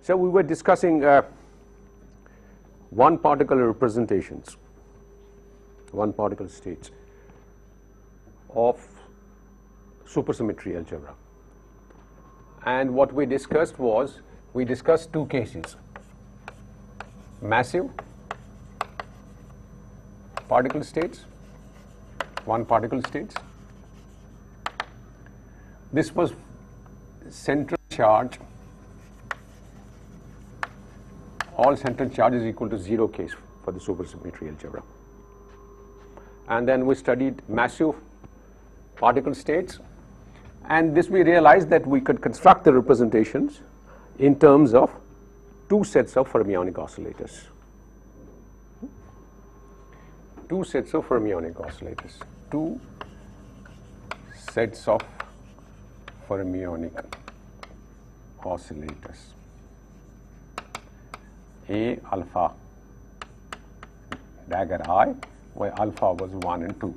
So we were discussing one particle representations, one particle states of supersymmetry algebra. And what we discussed was, we discussed two cases: massive particle states, one particle states. This was central charge, all central charge is equal to 0 case for the supersymmetry algebra. And then we studied massive particle states, and this we realized that we could construct the representations in terms of two sets of fermionic oscillators. Two sets of fermionic oscillators. Two sets of fermionic oscillators. A alpha dagger I, where alpha was 1 and 2.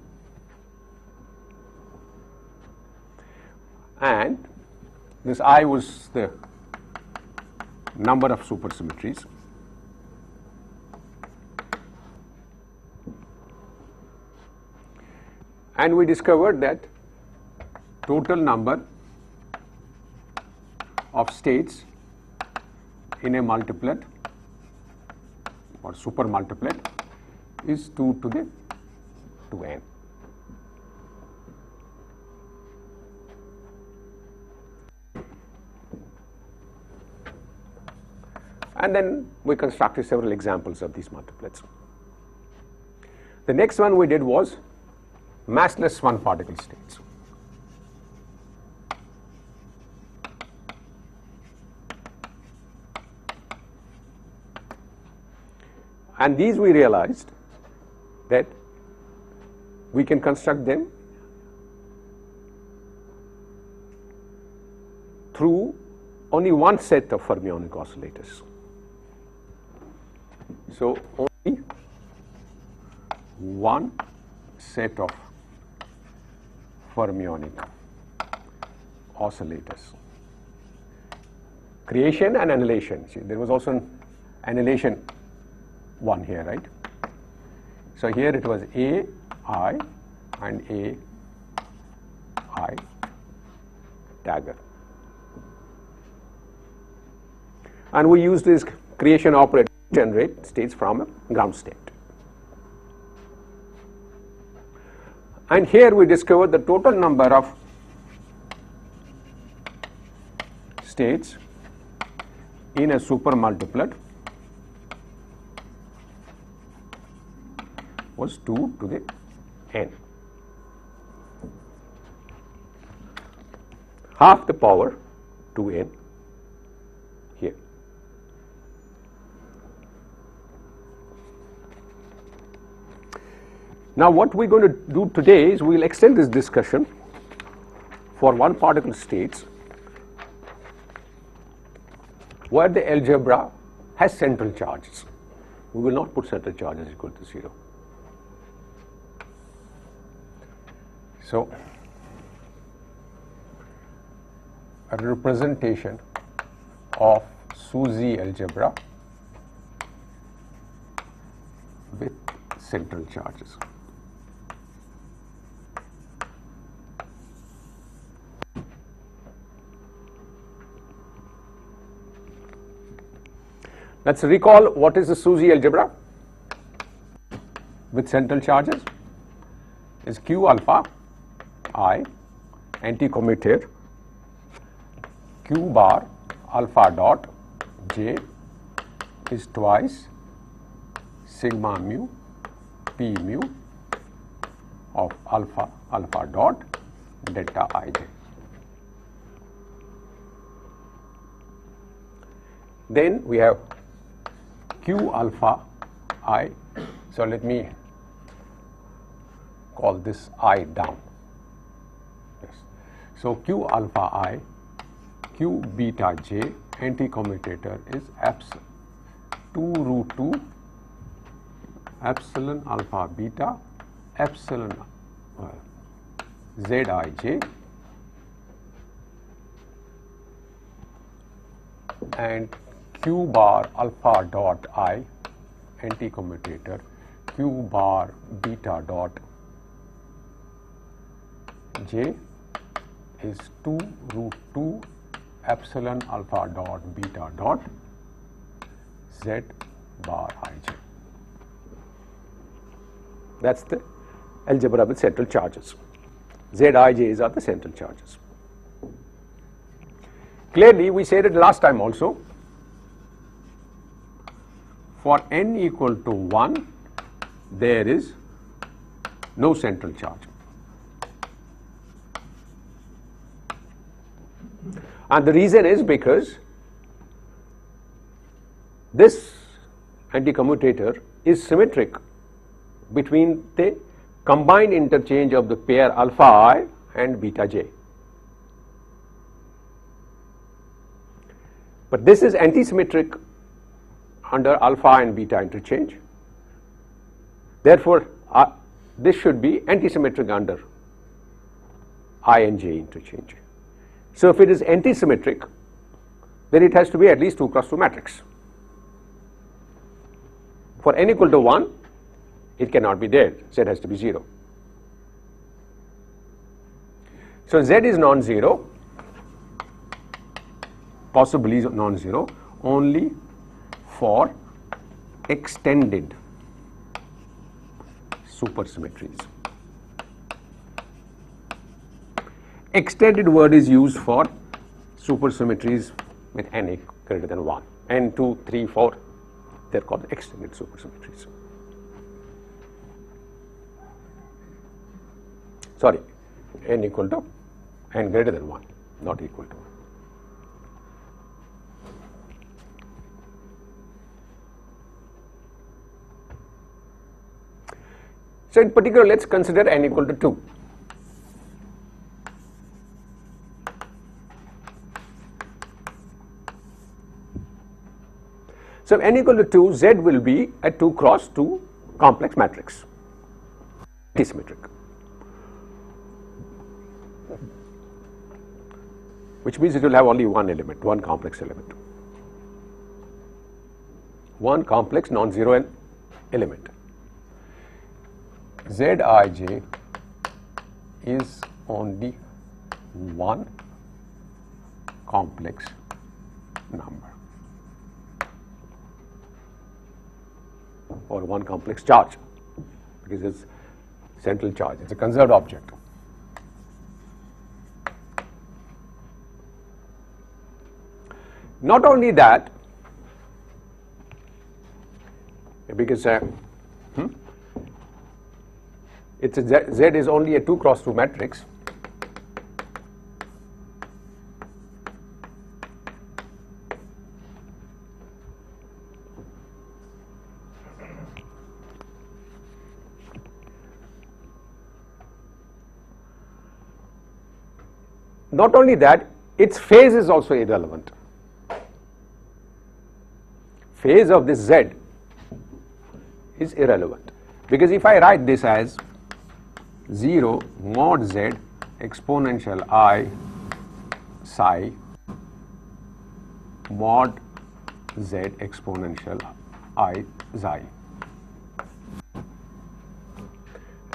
And this I was the number of supersymmetries. And we discovered that total number of states in a multiplet or super multiplet is 2 to the 2n. And then we constructed several examples of these multiplets. The next one we did was massless one particle states. And these we realized that we can construct them through only one set of fermionic oscillators. So only one set of fermionic oscillators. Creation and annihilation. See, there was also an annihilation one here, right? So here it was A I and A I dagger. And we used this creation operator to generate states from a ground state. And here we discovered the total number of states in a supermultiplet was 2 to the n, half the power 2n here. Now what we're going to do today is we'll extend this discussion for one particle states where the algebra has central charges. We will not put central charges equal to 0. So a representation of SUSY algebra with central charges. Let's recall what is the SUSY algebra with central charges. Is Q alpha I anti-commutator Q bar alpha dot J is twice sigma mu P mu of alpha dot delta Ij. Then we have Q alpha I. So let me call this I down. Yes. So Q alpha I, Q beta J anti-commutator is 2 root 2 epsilon alpha beta epsilon Zij and q bar alpha dot I anti-commutator q bar beta dot j is 2 root 2 epsilon alpha dot beta dot z bar ij. That's the algebra with central charges. Zij's are the central charges. Clearly, we said it last time also, for n equal to 1, there is no central charge. And the reason is because this anti-commutator is symmetric between the combined interchange of the pair alpha I and beta j. But this is anti-symmetric under alpha and beta interchange. Therefore, this should be anti-symmetric under I and j interchange. So if it is anti-symmetric, then it has to be at least 2 cross 2 matrix. For n equal to 1, it cannot be there, z has to be 0. So z is non-zero, possibly non-zero, only for extended supersymmetries. Extended word is used for supersymmetries with n greater than 1. n, 2, 3, 4, they are called extended supersymmetries. Sorry, n equal to n greater than 1, not equal to 1. So in particular, let's consider n equal to 2. So n equal to 2, z will be a 2 cross 2 complex matrix, antisymmetric, which means it will have only one element, one complex element, one complex non-zero element. Zij is only one complex number or one complex charge, because it's central charge, it's a conserved object. Not only that, because it's a z is only a 2 cross 2 matrix, not only that, its phase is also irrelevant. Phase of this z is irrelevant, because if I write this as 0 mod z exponential I psi mod z exponential I psi,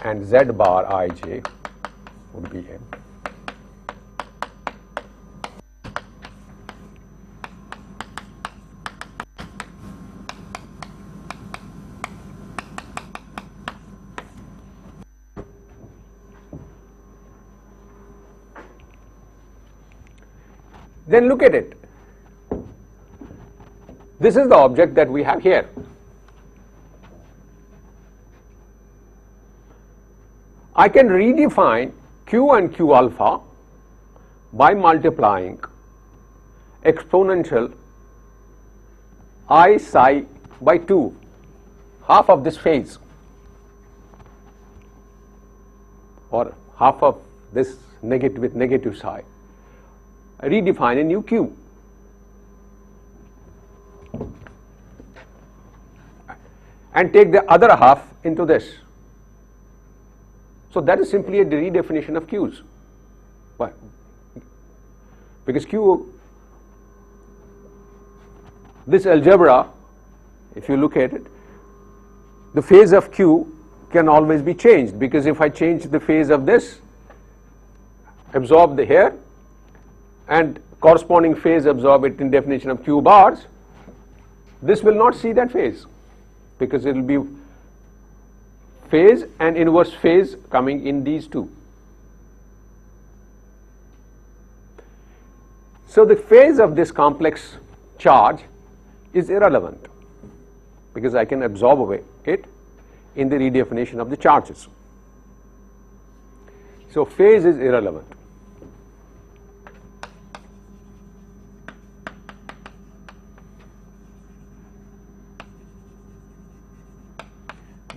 and z bar ij would be m. Then look at it. This is the object that we have here. I can redefine q and q alpha by multiplying exponential I psi by 2, half of this phase, or half of this negative with negative psi. I redefine a new q. And take the other half into this. So that is simply a redefinition of q's. Why? Because q this algebra, if you look at it, the phase of Q can always be changed, because if I change the phase of this, absorb the here, and corresponding phase absorb it in definition of Q bars, this will not see that phase, because it will be phase and inverse phase coming in these two. So the phase of this complex charge is irrelevant, because I can absorb away it in the redefinition of the charges. So phase is irrelevant.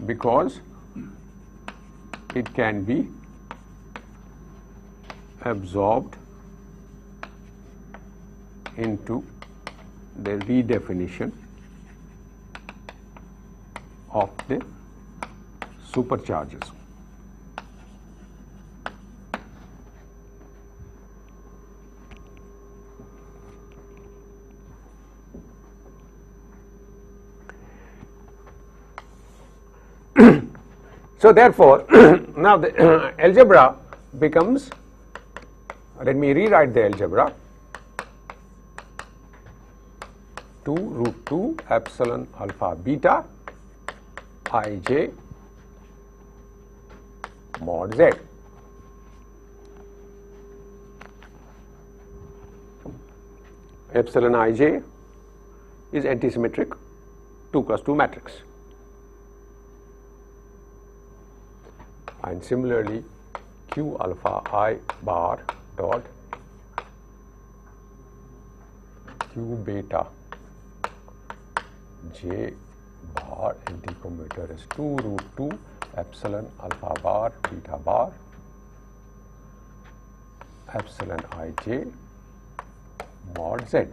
Because it can be absorbed into the redefinition of the supercharges. So therefore, now the algebra becomes, let me rewrite the algebra, 2 root 2 epsilon alpha beta ij mod z. Epsilon ij is antisymmetric 2 cross 2 matrix. And similarly, Q alpha I bar dot Q beta J bar anticommutator is 2 root 2 epsilon alpha bar beta bar epsilon ij mod z.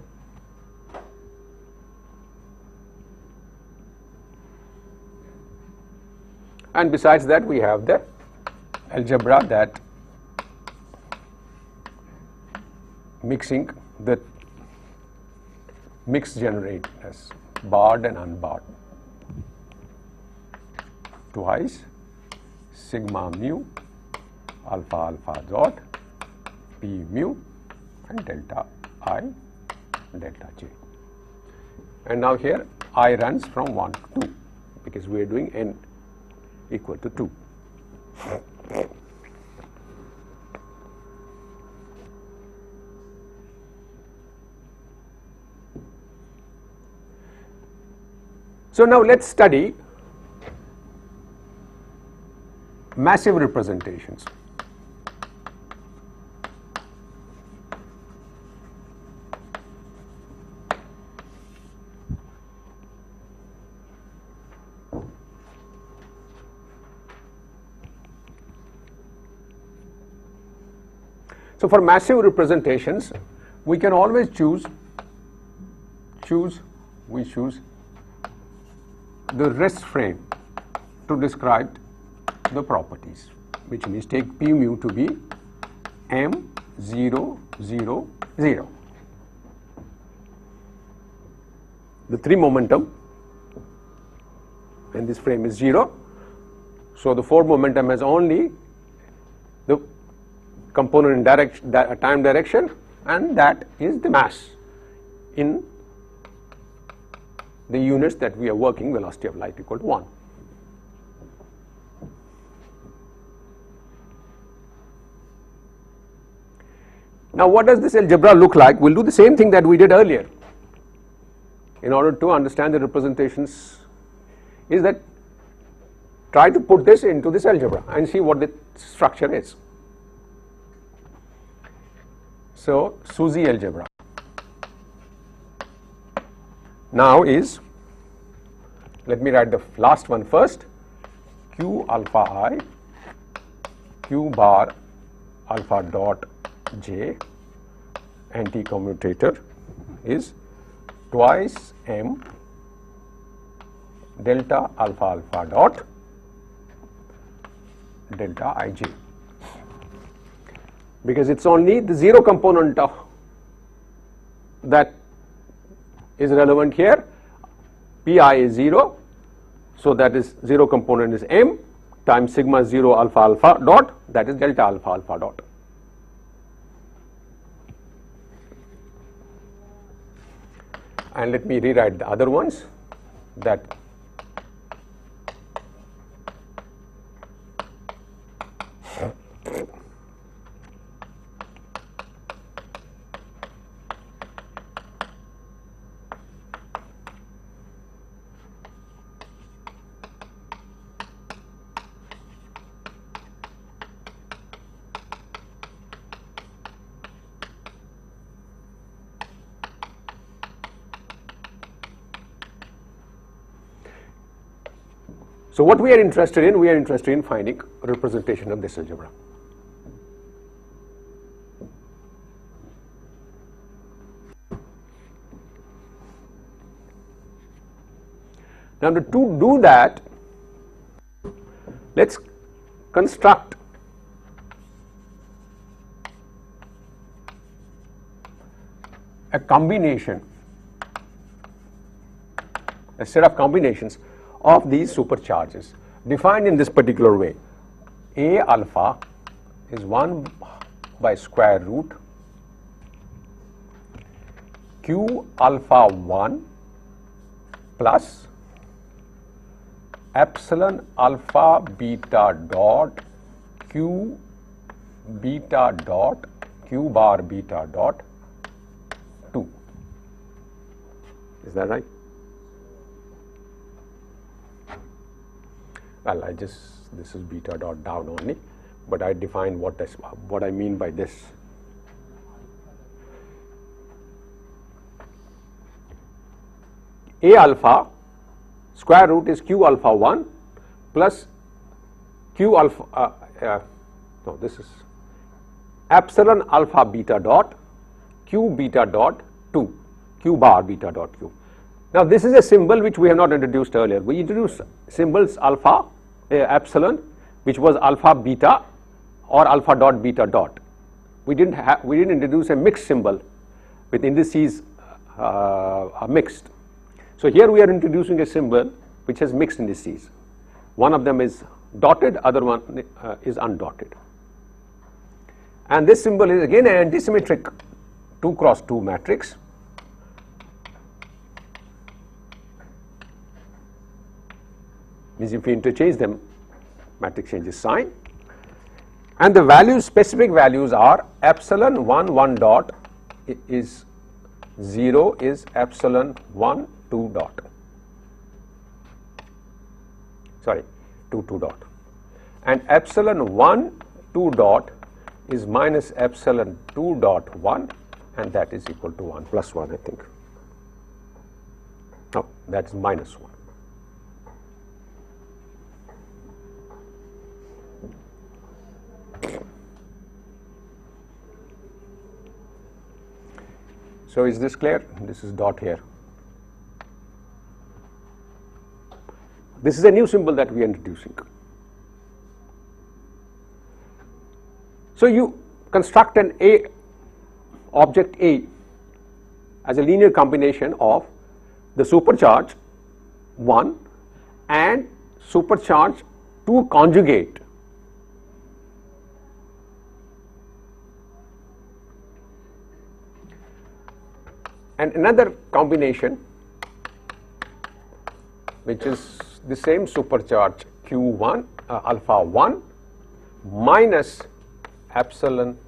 And besides that, we have the algebra that mixing the mix generate as barred and unbarred twice sigma mu alpha alpha dot p mu and delta I delta j. And now here I runs from 1 to 2, because we are doing n equal to 2. So now let's study massive representations. So for massive representations, we can always choose the rest frame to describe the properties, which means take P mu to be M 0 0 0. The 3 momentum and this frame is 0, so the 4 momentum has only the component in time direction, and that is the mass in the units that we are working, velocity of light equal to 1. Now what does this algebra look like? We'll do the same thing that we did earlier in order to understand the representations, is that try to put this into this algebra and see what the structure is. So SUSY algebra now is, let me write the last one first, Q alpha I Q bar alpha dot j anti-commutator is twice m delta alpha alpha dot delta ij, because it's only the 0 component of that is relevant here. Pi is 0, so that is 0 component is m times sigma 0 alpha alpha dot, that is delta alpha alpha dot. And let me rewrite the other ones, that so what we are interested in finding representation of this algebra. Now to do that, let's construct a combination, a set of combinations of these supercharges defined in this particular way. A alpha is 1 by square root q alpha 1 plus epsilon alpha beta dot q beta dot q bar beta dot 2. Is that right? Well, this is beta dot down only, but I define what I mean by this. A alpha square root is q alpha 1 plus q alpha, no, this is epsilon alpha beta dot q beta dot 2, q bar beta dot q. Now this is a symbol which we have not introduced earlier. We introduced symbols alpha, epsilon, which was alpha beta or alpha dot beta dot. We didn't introduce a mixed symbol with indices mixed. So here we are introducing a symbol which has mixed indices. One of them is dotted, other one is undotted. And this symbol is again an antisymmetric 2 cross 2 matrix. Means if we interchange them, matrix changes sign, and the values, specific values are epsilon 1 1 dot is 0 is epsilon 1 2 dot, sorry 2 2 dot, and epsilon 1 2 dot is minus epsilon 2 dot 1, and that is equal to 1 plus 1, I think. No, that is minus 1. So is this clear? This is dot here. This is a new symbol that we are introducing. So you construct an object A as a linear combination of the supercharge 1 and supercharge 2 conjugate. And another combination which is the same supercharge q1 alpha 1 minus epsilon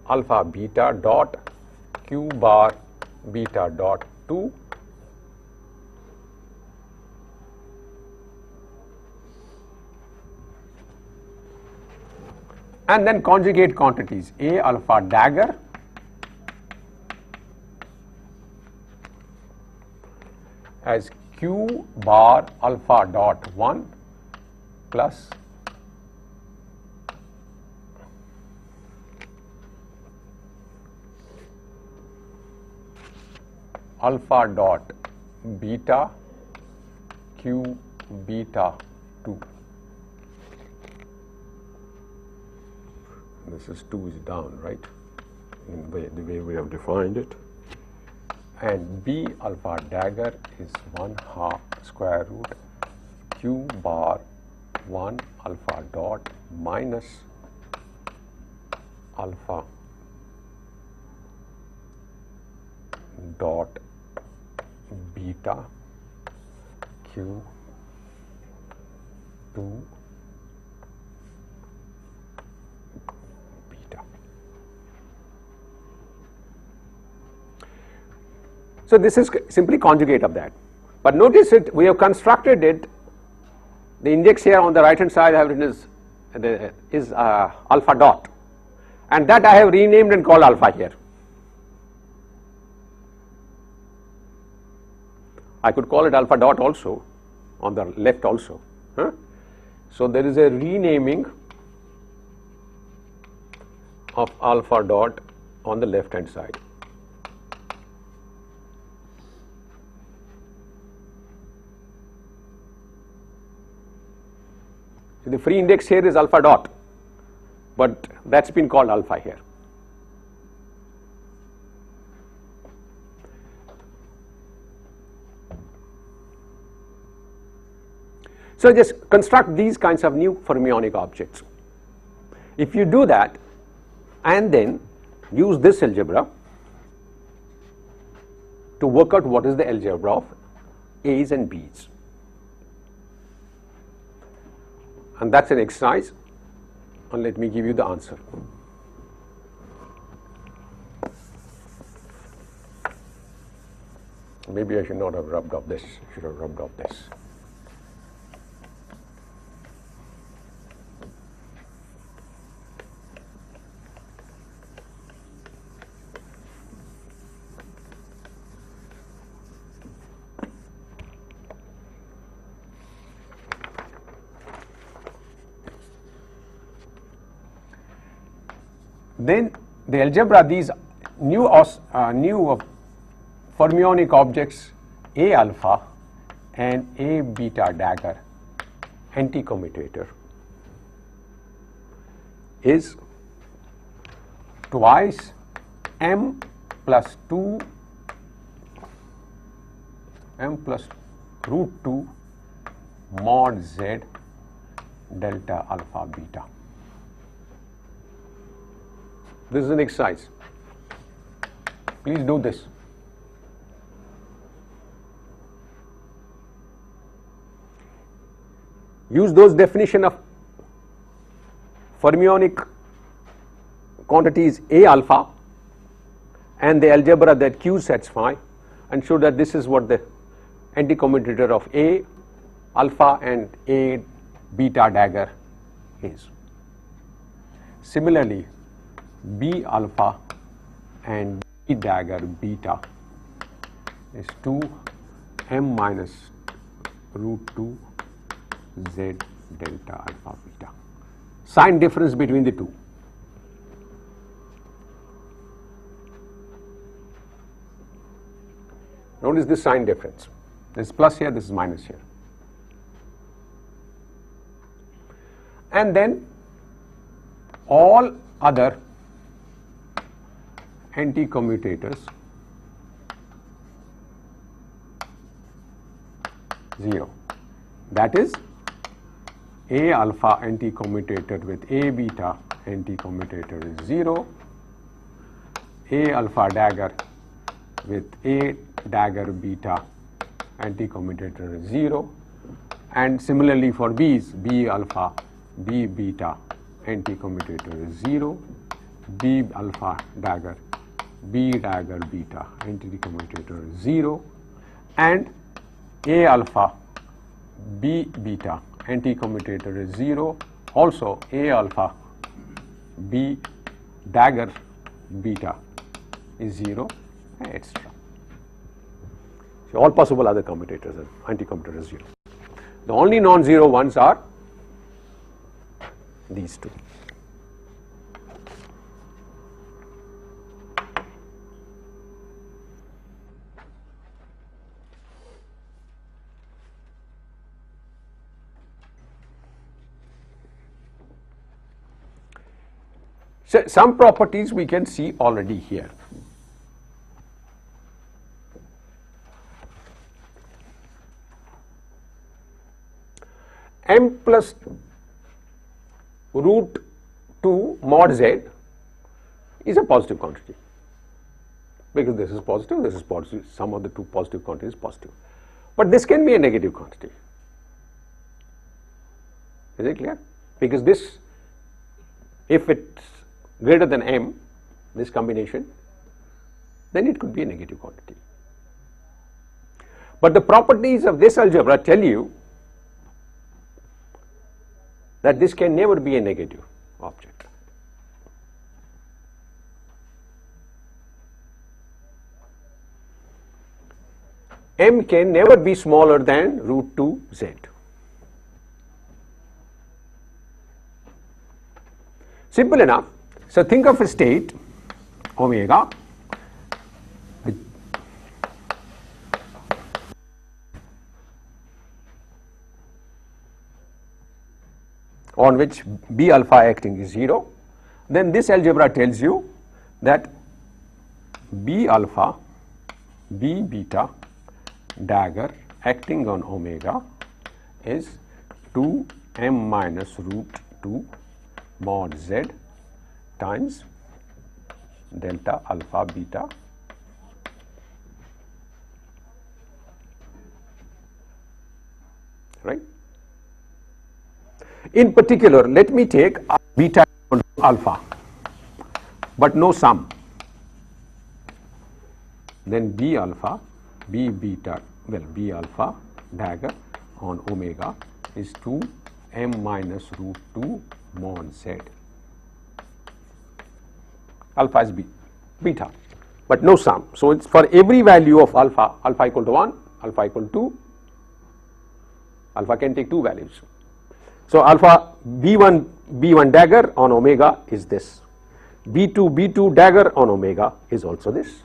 alpha beta dot q bar beta dot 2 and then conjugate quantities A alpha dagger as q bar alpha dot 1 plus alpha dot beta q beta 2. This is 2 is down, right, in the way we have defined it, and B alpha dagger is 1/2 square root Q bar 1 alpha dot minus alpha dot beta Q 2 beta. So this is simply conjugate of that, but notice it, we have constructed it. The index here on the right hand side I have written is alpha dot, and that I have renamed and called alpha here. I could call it alpha dot also on the left also. Huh? So there is a renaming of alpha dot on the left hand side. So the free index here is alpha dot, but that's been called alpha here. So just construct these kinds of new fermionic objects. If you do that and then use this algebra to work out what is the algebra of A's and B's, and that's an exercise, and let me give you the answer. Maybe I should not have rubbed off this, I should have rubbed off this. Then the algebra, these new fermionic objects A alpha and A beta dagger anticommutator is twice m plus 2 m plus root 2 mod z delta alpha beta. This is an exercise. Please do this. Use those definition of fermionic quantities A alpha and the algebra that Q satisfy, and show that this is what the anticommutator of A alpha and A beta dagger is. Similarly, B alpha and B dagger beta is 2 m minus root 2 z delta alpha beta. Sign difference between the two. Notice this sign difference. This is plus here, this is minus here. And then all other anticommutators 0. That is, A alpha anticommutator with A beta anticommutator is 0, A alpha dagger with A dagger beta anticommutator is 0, and similarly for B's, B alpha B beta anticommutator is 0, B alpha dagger B dagger beta anticommutator is 0, and A alpha B beta anticommutator is 0, also A alpha B dagger beta is 0, etc. So all possible other commutators and anticommutators 0. The only non-zero ones are these two. So some properties we can see already here. m plus root 2 mod z is a positive quantity, because this is positive, sum of the two positive quantities is positive. But this can be a negative quantity. Is it clear? Because this, if it's greater than m, this combination, then it could be a negative quantity. But the properties of this algebra tell you that this can never be a negative object. M can never be smaller than root 2 z. Simple enough. So think of a state omega on which B alpha acting is 0, then this algebra tells you that B alpha, B beta dagger acting on omega is 2 m minus root 2 mod z times delta alpha beta right. In particular, let me take beta equal to alpha, but no sum. Then B alpha, B beta, well, B alpha dagger on omega is 2 m minus root 2 mod z. Alpha is beta, but no sum. So it's for every value of alpha, alpha equal to 1, alpha equal to 2, alpha can take two values. So alpha B1 dagger on omega is this, B2 dagger on omega is also this.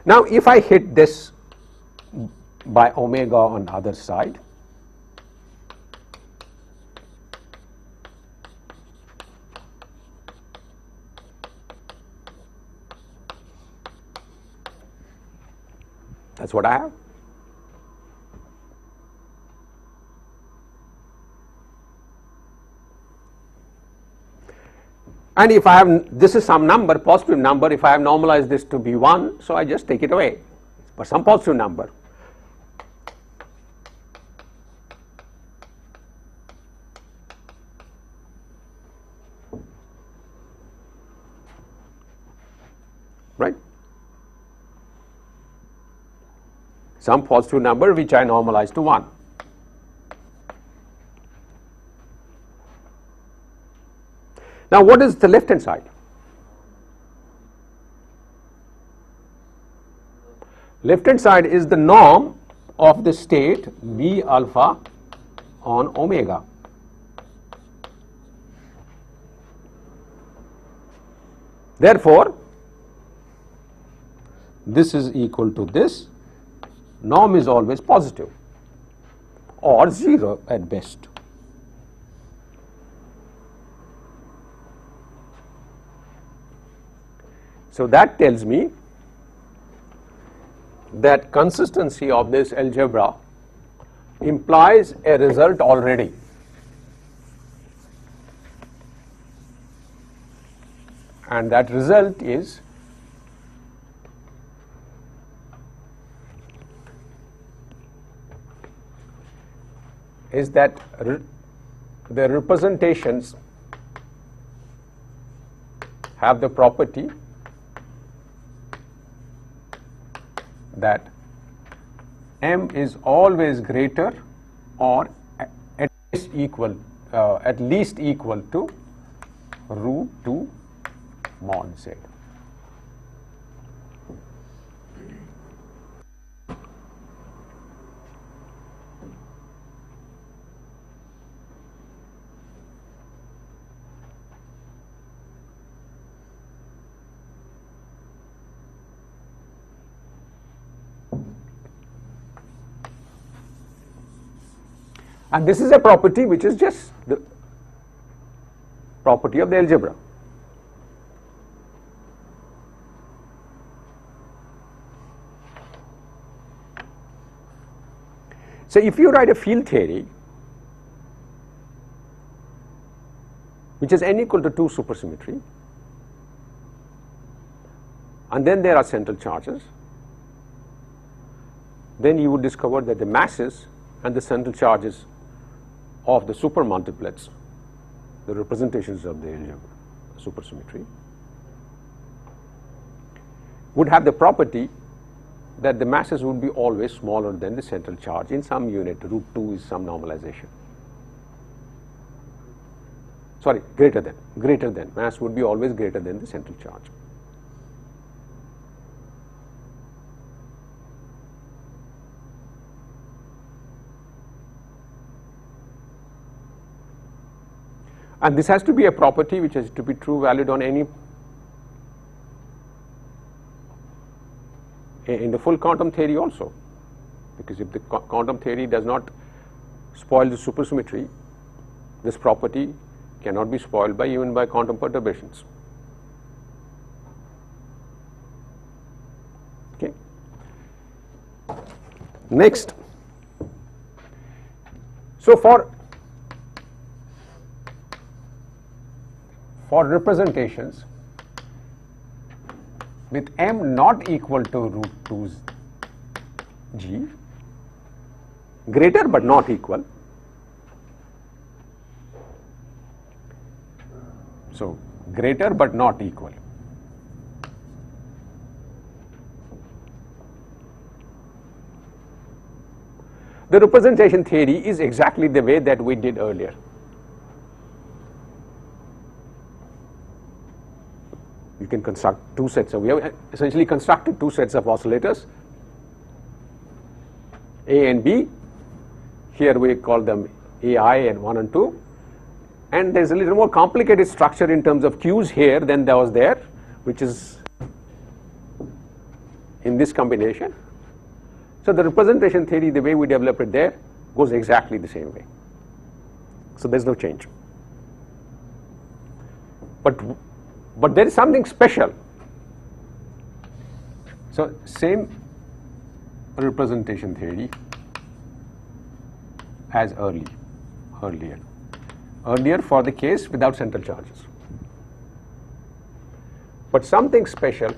Now if I hit this by omega on the other side, that's what I have. And if I have, this is some number, positive number, if I have normalized this to be 1, so I just take it away, but some positive number. Right? Some positive number which I normalize to 1. Now what is the left hand side? Left hand side is the norm of the state B alpha on omega. Therefore, this is equal to this, norm is always positive or 0 at best. So that tells me that consistency of this algebra implies a result already. And that result is that the representations have the property that m is always greater or at least equal to root 2 mod z. And this is a property which is just the property of the algebra. So if you write a field theory which is n equal to 2 supersymmetry, and then there are central charges, then you would discover that the masses and the central charges of the supermultiplets, the representations of the supersymmetry, would have the property that the masses would be always smaller than the central charge in some unit. Root 2 is some normalization. Sorry, greater than. Mass would be always greater than the central charge. And this has to be a property which has to be true valid on any, in the full quantum theory also, because if the quantum theory does not spoil the supersymmetry, this property cannot be spoiled by even by quantum perturbations. Okay. Next, so for representations with m not equal to root 2 g, greater but not equal, so greater but not equal, the representation theory is exactly the way that we did earlier. You can construct two sets of, we have essentially constructed two sets of oscillators, A and B. Here we call them AI and 1 and 2. And there's a little more complicated structure in terms of Qs here than there was there, which is in this combination. So the representation theory, the way we developed it there, goes exactly the same way. So there's no change. But there is something special. So same representation theory as earlier for the case without central charges. But something special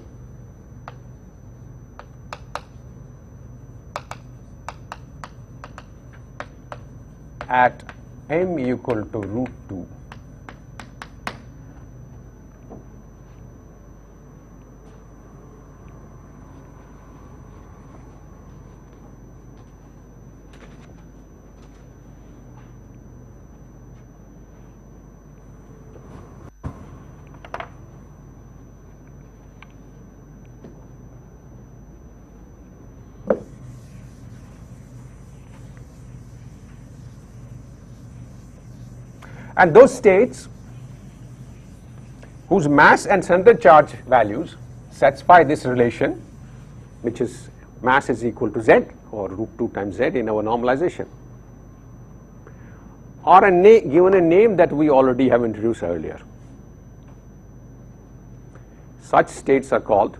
at m equal to root 2 and those states whose mass and central charge values satisfy this relation, which is mass is equal to z or root 2 times z in our normalization, are given a name that we already have introduced earlier. Such states are called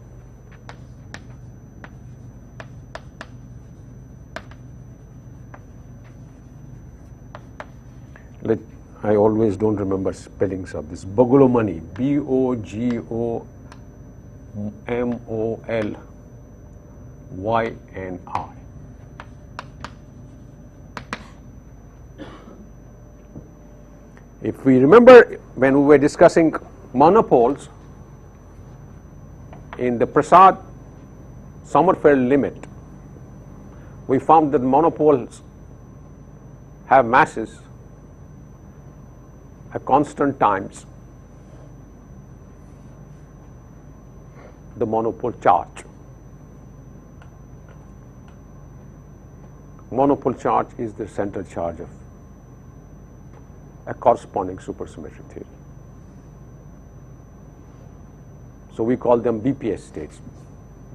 I always don't remember spellings of this. Bogolomani, B-O-G-O-M-O-L-Y-N-I. If we remember when we were discussing monopoles in the Prasad-Sommerfeld limit, we found that monopoles have masses at constant times the monopole charge. Monopole charge is the central charge of a corresponding supersymmetry theory. So we call them BPS states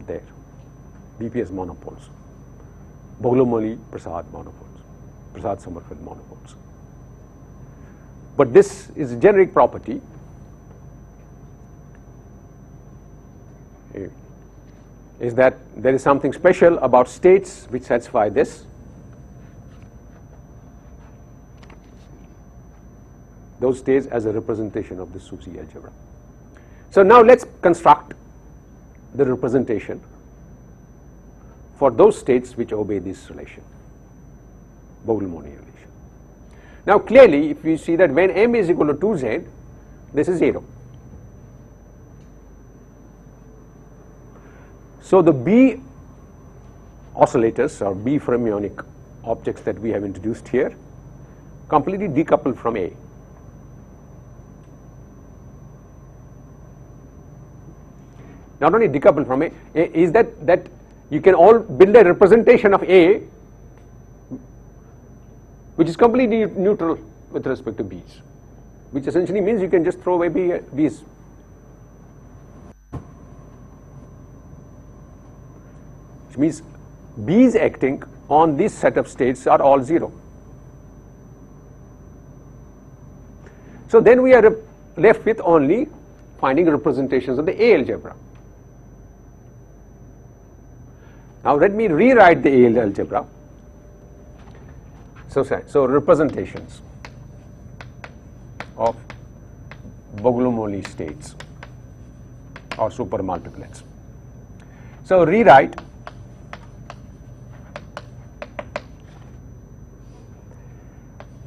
there, BPS monopoles, Bogomolny-Prasad monopoles, Prasad-Sommerfeld monopoles. But this is a generic property is that there is something special about states which satisfy this, those states as a representation of the SUSY algebra. So now let's construct the representation for those states which obey this relation, Vogel-Monod relation. Now clearly, if we see that when m is equal to 2z, this is 0. So the B oscillators or B fermionic objects that we have introduced here completely decouple from A. Not only decouple from A, is that you can all build a representation of A which is completely neutral with respect to B's, which essentially means you can just throw away B's. Which means B's acting on this set of states are all 0. So then we are left with only finding representations of the A algebra. Now let me rewrite the A algebra. So representations of Vogel-Monod states or supermultiplets. So rewrite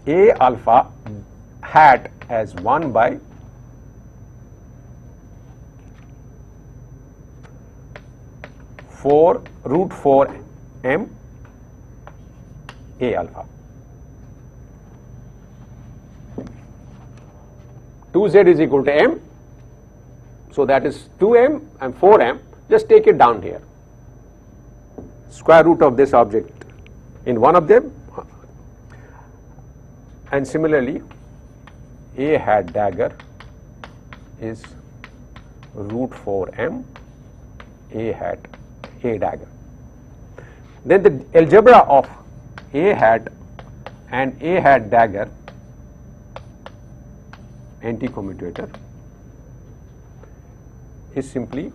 A alpha hat as 1 by root 4 m A alpha. 2z is equal to m, so that is 2m and 4m. Just take it down here. Square root of this object in one of them, and similarly A hat dagger is root 4m A hat A dagger. Then the algebra of A hat and A hat dagger anticommutator is simply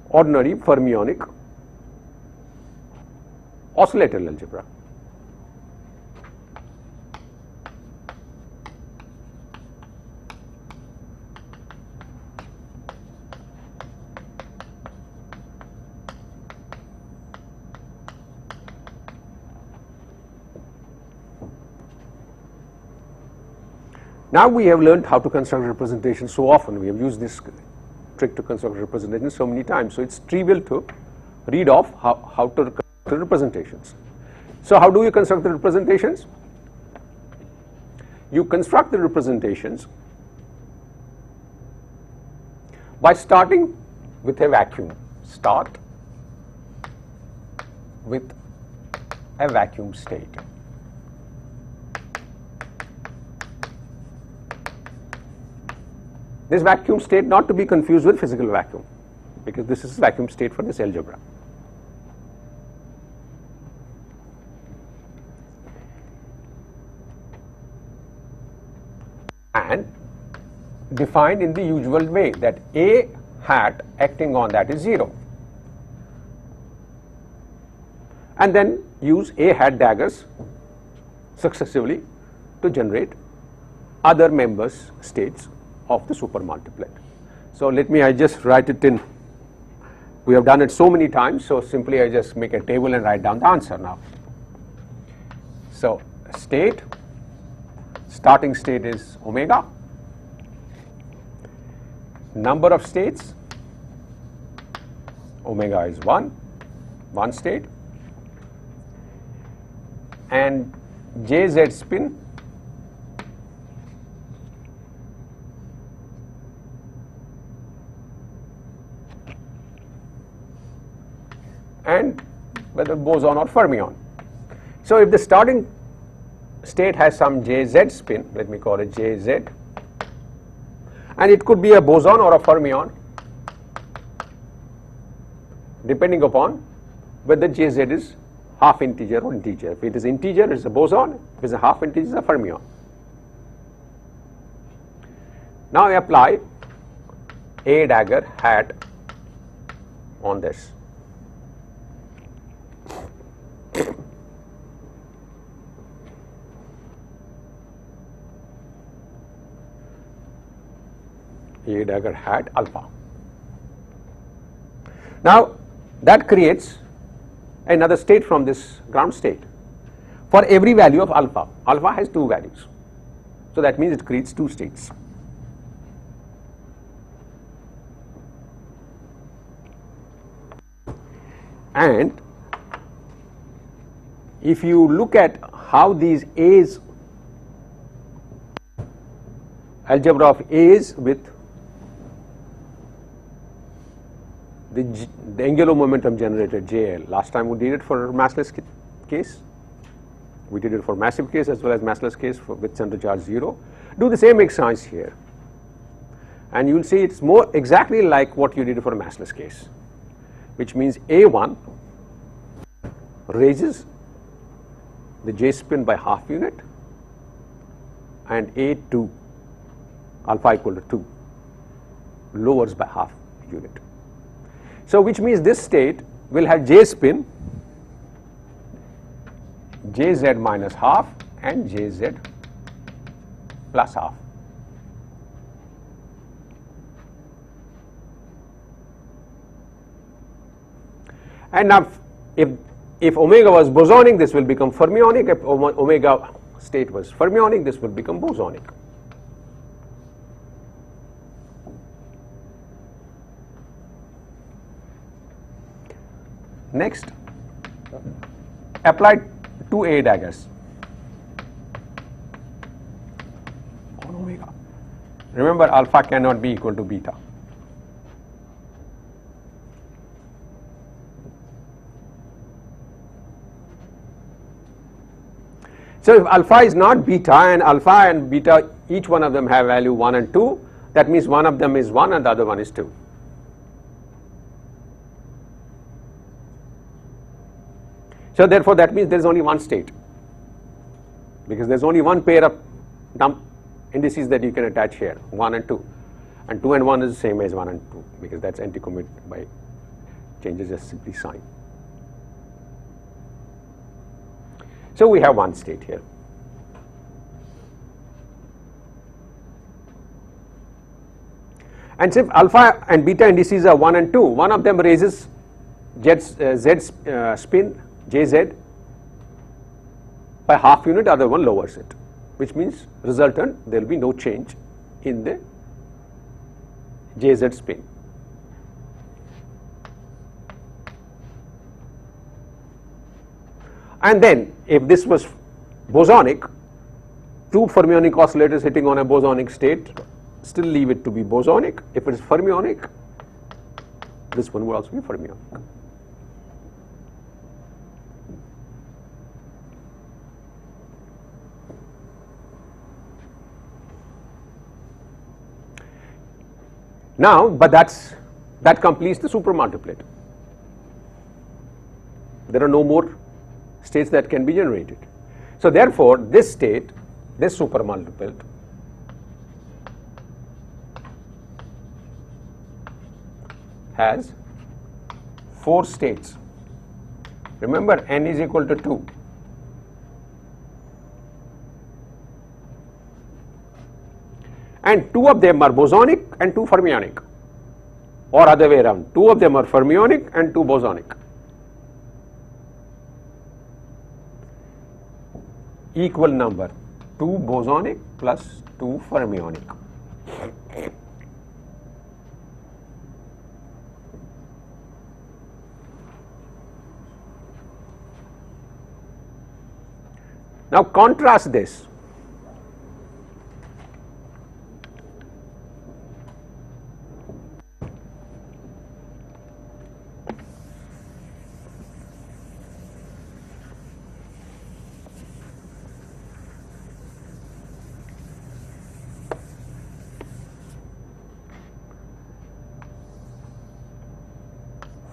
ordinary fermionic oscillator algebra. Now we have learned how to construct representation so often. We have used this trick to construct representation so many times. So it's trivial to read off how to construct representations. So how do you construct the representations? You construct the representations by starting with a vacuum. Start with a vacuum state. This vacuum state not to be confused with physical vacuum, because this is vacuum state for this algebra. And defined in the usual way, that A hat acting on that is 0. And then use A hat daggers successively to generate other members states of the supermultiplet. So let me, I just write it in, we have done it so many times, so simply I just make a table and write down the answer now. So state, starting state is omega, number of states, omega is 1 state, and jz spin and whether boson or fermion. So if the starting state has some jz spin, let me call it jz, and it could be a boson or a fermion depending upon whether jz is half integer or integer. If it is integer, it is a boson. If it is a half integer, it is a fermion. Now I apply A dagger hat on this. A dagger hat alpha. Now that creates another state from this ground state for every value of alpha. Alpha has two values, so that means it creates two states. And if you look at how these A's, algebra of A's with the angular momentum generator JL, last time we did it for massless case, we did it for massive case as well as massless case with center charge 0. Do the same exercise here and you will see it's more exactly like what you did for a massless case, which means A1 raises the J spin by half unit and A2 alpha equal to 2 lowers by half unit. So which means this state will have J spin Jz minus half and Jz plus half. And now if omega was bosonic, this will become fermionic. If omega state was fermionic, this will become bosonic. Next, apply two A daggers on omega. Remember, alpha cannot be equal to beta. So if alpha is not beta and alpha and beta each one of them have value 1 and 2, that means one of them is 1 and the other one is 2. So therefore that means there is only one state, because there is only one pair of indices that you can attach here, 1 and 2, and 2 and 1 is the same as 1 and 2, because that is anti-commit by changes just simply sign. So we have one state here. And if alpha and beta indices are 1 and 2, one of them raises Z spin Jz by half unit, other one lowers it, which means resultant there will be no change in the Jz spin. And then if this was bosonic, two fermionic oscillators hitting on a bosonic state, still leave it to be bosonic. If it is fermionic, this one will also be fermionic. Now, but that completes the supermultiplet. There are no more states that can be generated. So therefore, this state, this supermultiplet, has 4 states. Remember, n is equal to 2. And 2 of them are bosonic and 2 fermionic, or other way around, 2 of them are fermionic and 2 bosonic. Equal number, 2 bosonic plus 2 fermionic. Now contrast this.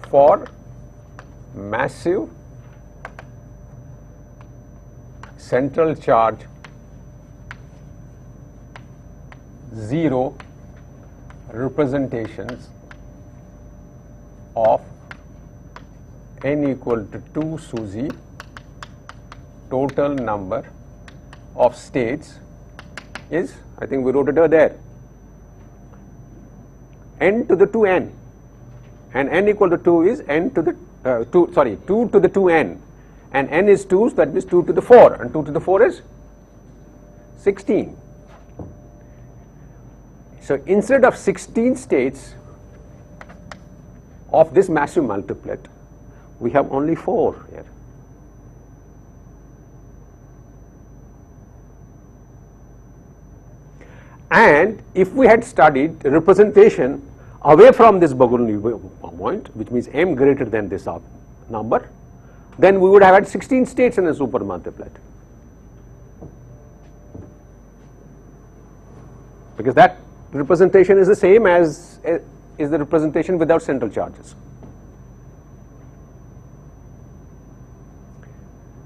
For massive central charge 0 representations of n equal to 2 SUSY total number of states is, I think we wrote it over there, n to the 2n, and n equal to 2 is n to the 2 to the 2n, and n is 2, so that means 2 to the 4, and 2 to the 4 is 16. So instead of 16 states of this massive multiplet, we have only 4 here. And if we had studied representation away from this Bernoulli point, which means m greater than this number, then we would have had 16 states in a supermultiplet, because that representation is the same as is the representation without central charges.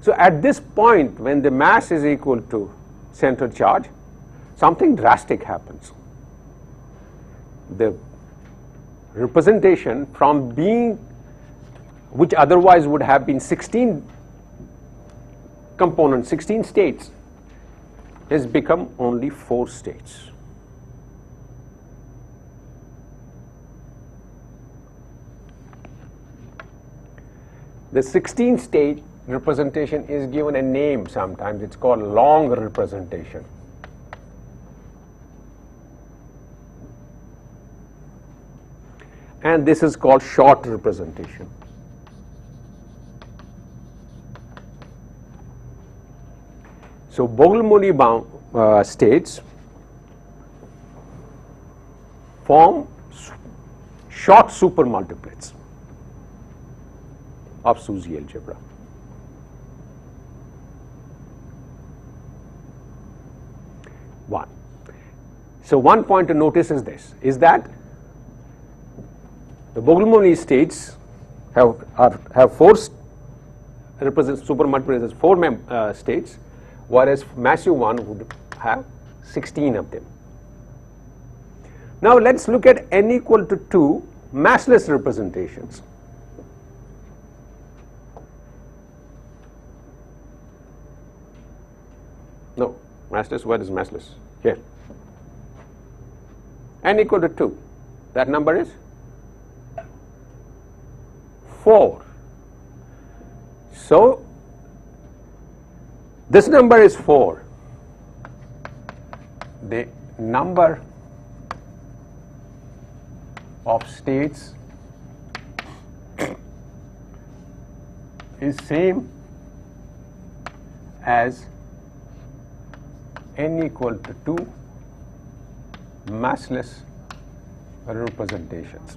So at this point, when the mass is equal to central charge, something drastic happens. The representation from being, which otherwise would have been 16 components, 16 states, has become only 4 states. The 16 state representation is given a name sometimes. It's called long representation. And this is called short representation. So Bernoulli bound states form short supermultiplets of SUSY algebra. One. So one point to notice is this, is that the Bernoulli states have 4 supermultiplets as 4 states, whereas massive one would have 16 of them. Now let's look at n equal to 2 massless representations. No, massless, where is massless? Here. N equal to 2. That number is 4. So this number is 4. The number of states is same as n equal to 2 massless representations.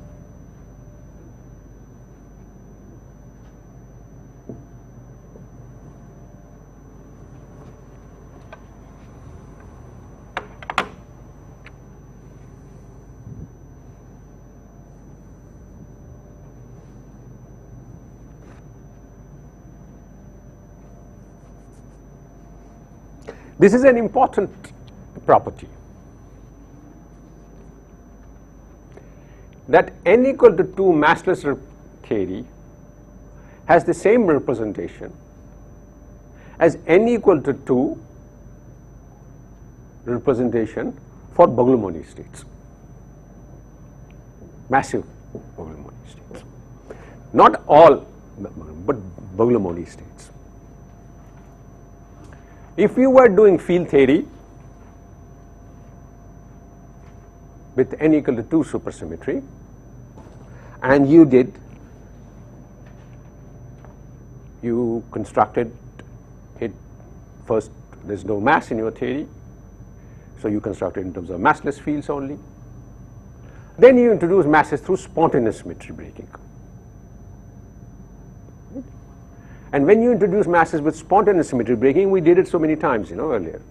This is an important property, that n equal to 2 massless theory has the same representation as n equal to 2 representation for Bernoulli states, massive Bernoulli states, not all, but Bernoulli states. If you were doing field theory with n equal to 2 supersymmetry, and you constructed it first, there is no mass in your theory, so you construct it in terms of massless fields only. Then you introduce masses through spontaneous symmetry breaking. And when you introduce masses with spontaneous symmetry breaking, we did it so many times, earlier,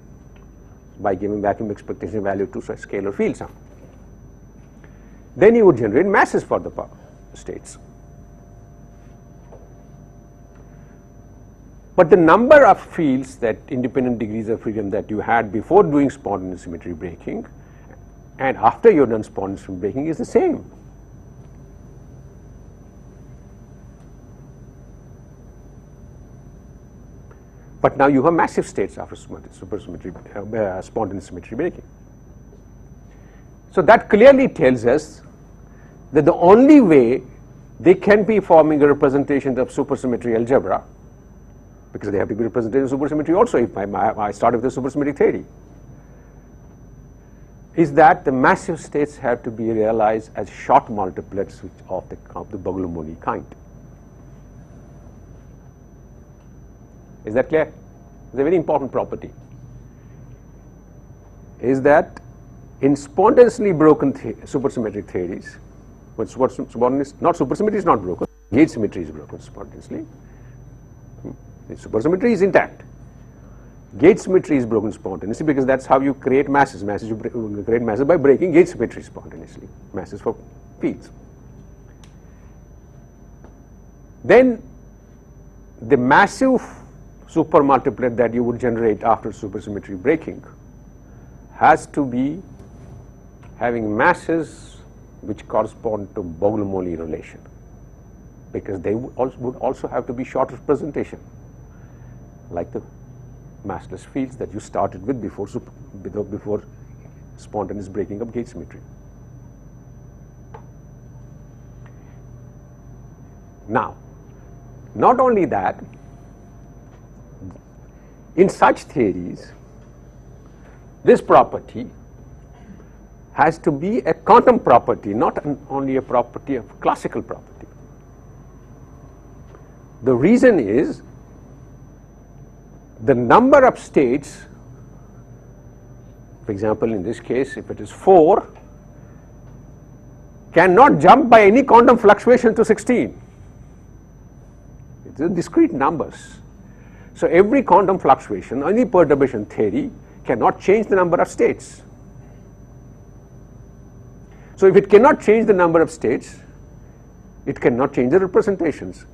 by giving vacuum expectation value to a scalar field sum. Then you would generate masses for the states. But the number of fields, that independent degrees of freedom that you had before doing spontaneous symmetry breaking and after you have done spontaneous symmetry breaking is the same. But now you have massive states after supersymmetry, spontaneous symmetry breaking. So that clearly tells us that the only way they can be forming a representation of supersymmetry algebra, because they have to be represented in supersymmetry also if I start with the supersymmetric theory, is that the massive states have to be realized as short multiplets of the Bogomolny kind. Is that clear? It's a very important property. Is that in spontaneously broken supersymmetric theories, not supersymmetry is not broken, gauge symmetry is broken spontaneously. The supersymmetry is intact. Gauge symmetry is broken spontaneously because that's how you create masses. You create masses by breaking gauge symmetry spontaneously, masses for fields. Then the massive supermultiplet that you would generate after supersymmetry breaking has to be having masses which correspond to Bogomolny relation, because they would also have to be short representation, like the massless fields that you started with before spontaneous breaking of gauge symmetry. Now, not only that, in such theories, this property has to be a quantum property, not only a property of classical property. The reason is the number of states, for example, in this case, if it is 4, cannot jump by any quantum fluctuation to 16. It's a discrete numbers. So every quantum fluctuation, any perturbation theory cannot change the number of states. So if it cannot change the number of states, it cannot change the representations.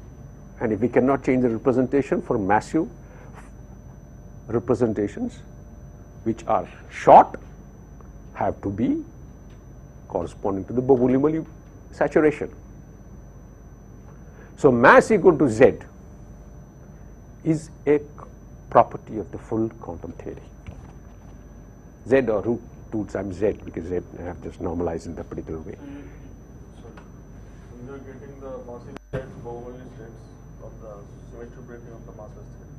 And if we cannot change the representation for massive representations which are short, have to be corresponding to the Bogomolny saturation. So mass equal to Z is a property of the full quantum theory. Z or root 2 times Z, because Z I have just normalized in that particular way. Sorry. When you are getting the massive states, Bogomolny states of the symmetry breaking of the massless theory.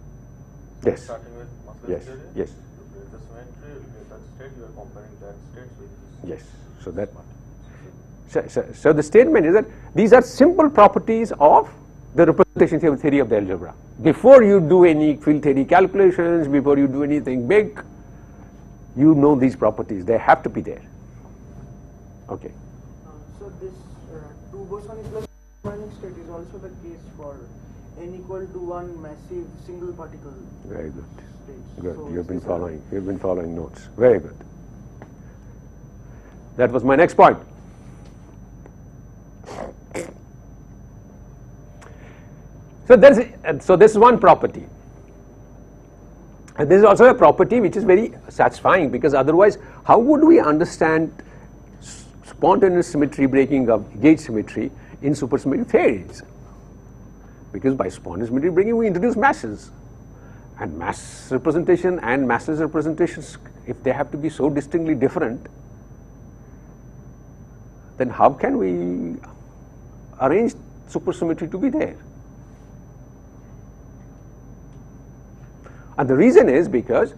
So Yes. starting with massless Yes. theory, Yes. you create the symmetry, you get that state, you are comparing that states with this. Yes. So that. So the statement is that these are simple properties of the representation theory of the algebra. Before you do any field theory calculations, before you do anything big, you know these properties. They have to be there. Okay. So this 2 bosonic plus harmonic state is also the case for n equal to 1 massive single particle. Very good. States. Good. So You've been is this following. You've been following notes. Very good. That was my next point. So this is one property. And this is also a property which is very satisfying, because otherwise how would we understand spontaneous symmetry breaking of gauge symmetry in supersymmetric theories? Because by spontaneous symmetry breaking we introduce masses, and mass representation and massless representations, if they have to be so distinctly different, then how can we arrange supersymmetry to be there? And the reason is because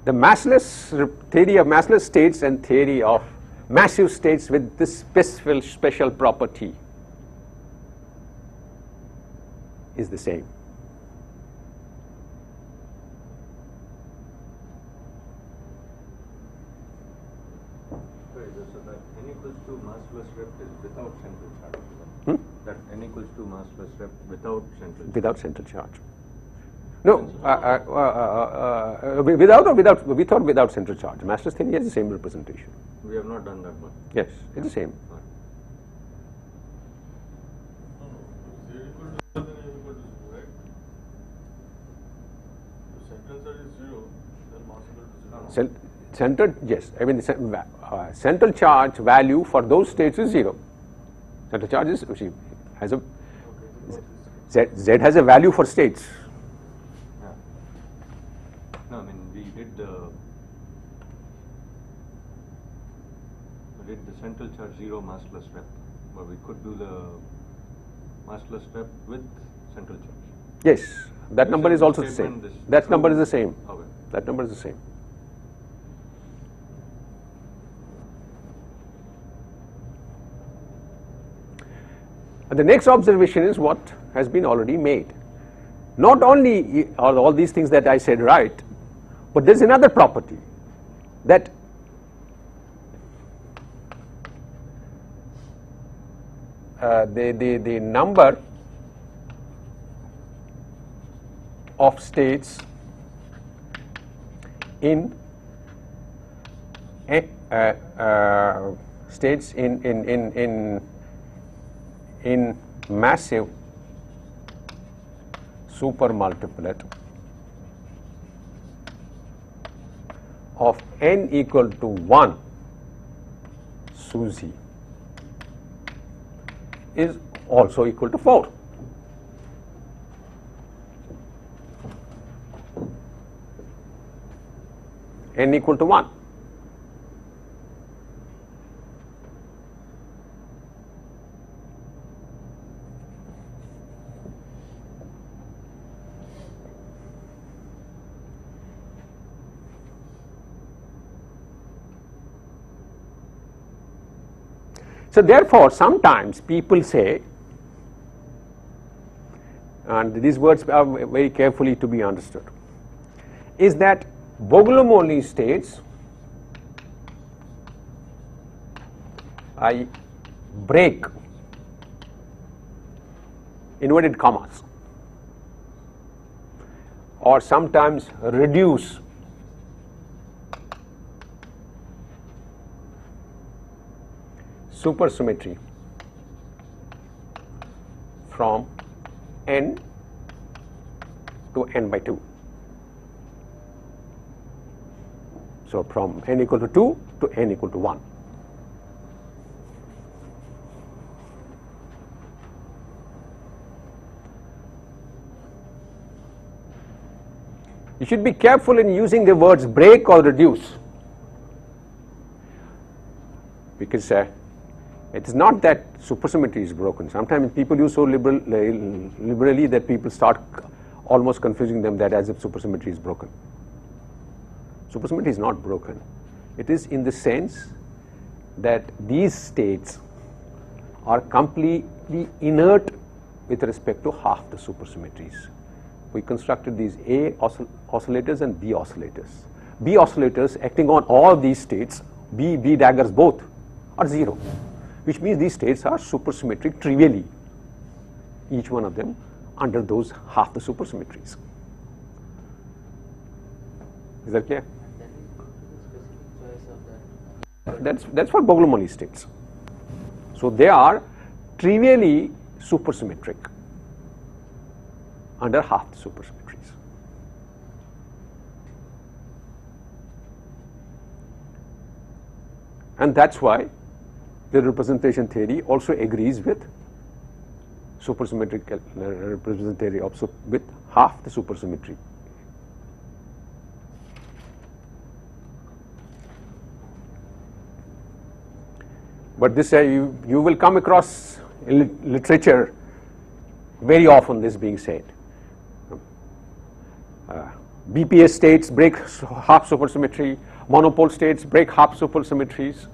the massless theory of massless states and theory of massive states with this special property is the same. So that n equals to massless rep is without central charge. That n equals to massless rep without central charge. Without central charge. No, without or without, we thought without central charge. Massless theory has the same representation. We have not done that one. Yes, it's the same. Z equal to 0, then n equal to 0, right? If central charge is 0, then mass equal to 0. Central, yes. I mean, the central charge value for those states is 0. Central charge is has a Z has a value for states. No, I mean we did the central charge 0 massless rep. But we could do the massless rep with central charge. Yes, that You number said is also the this same. statement, this That number true. is the same. Okay. That number is the same. And the next observation is what has been already made. Not only are all these things that I said right, but there is another property that the number of states in states in massive supermultiplet of n equal to 1 SUSY is also equal to 4. N equal to 1. So therefore, sometimes people say, and these words are very carefully to be understood, is that Bogomolny states I break inverted commas or sometimes reduce supersymmetry from n to n by 2. So from n equal to 2 to n equal to 1. You should be careful in using the words break or reduce, because it is not that supersymmetry is broken. Sometimes people use so liberally that people start almost confusing them that as if supersymmetry is broken. Supersymmetry is not broken. It is in the sense that these states are completely inert with respect to half the supersymmetries. We constructed these A oscillators and B oscillators. B oscillators acting on all these states, B daggers both, are 0, which means these states are supersymmetric trivially, each one of them under those half the supersymmetries. Is that clear? That's for Bogomolny states. So they are trivially supersymmetric under half the supersymmetries. And that's why the representation theory also agrees with supersymmetric representation theory of with half the supersymmetry. But this you will come across in literature very often this being said. BPS states break half supersymmetry, monopole states break half supersymmetries.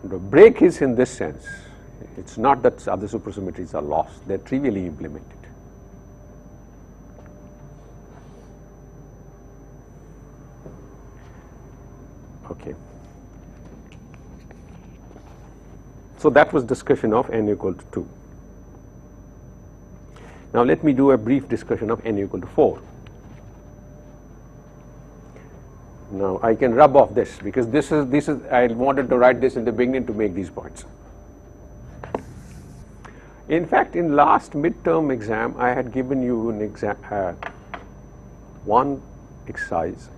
The break is in this sense. It's not that other supersymmetries are lost, they're trivially implemented. Okay. So that was discussion of n equal to 2. Now let me do a brief discussion of n equal to 4. Now I can rub off this because this is I wanted to write this in the beginning to make these points. In fact, in last midterm exam I had given you an exam one exercise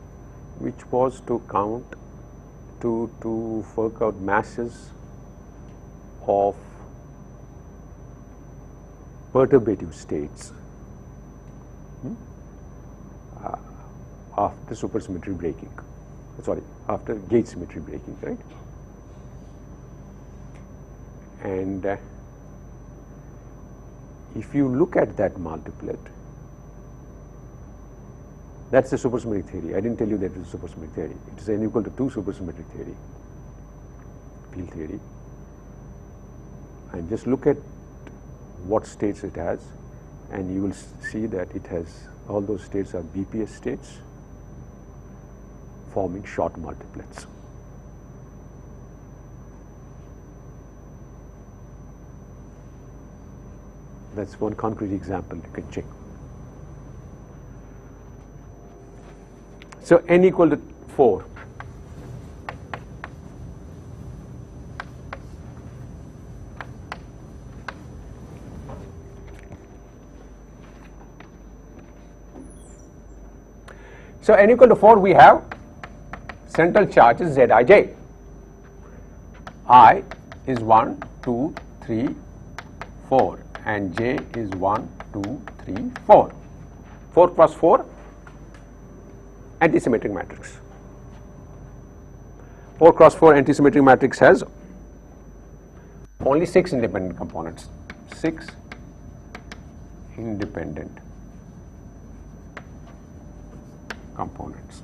which was to count to work out masses of perturbative states after supersymmetry breaking, sorry, after gauge symmetry breaking, right? And if you look at that multiplet, that's the supersymmetric theory. I didn't tell you that it is supersymmetric theory. It is n equal to 2 supersymmetric theory, field theory. And just look at what states it has, and you will see that it has, all those states are BPS states forming short multiplets. That's one concrete example you can check. So n equal to 4. So n equal to 4, we have central charges Zij. I is 1, 2, 3, 4, and j is 1, 2, 3, 4. 4 cross 4, antisymmetric matrix. 4 cross 4 antisymmetric matrix has only 6 independent components. 6 independent components.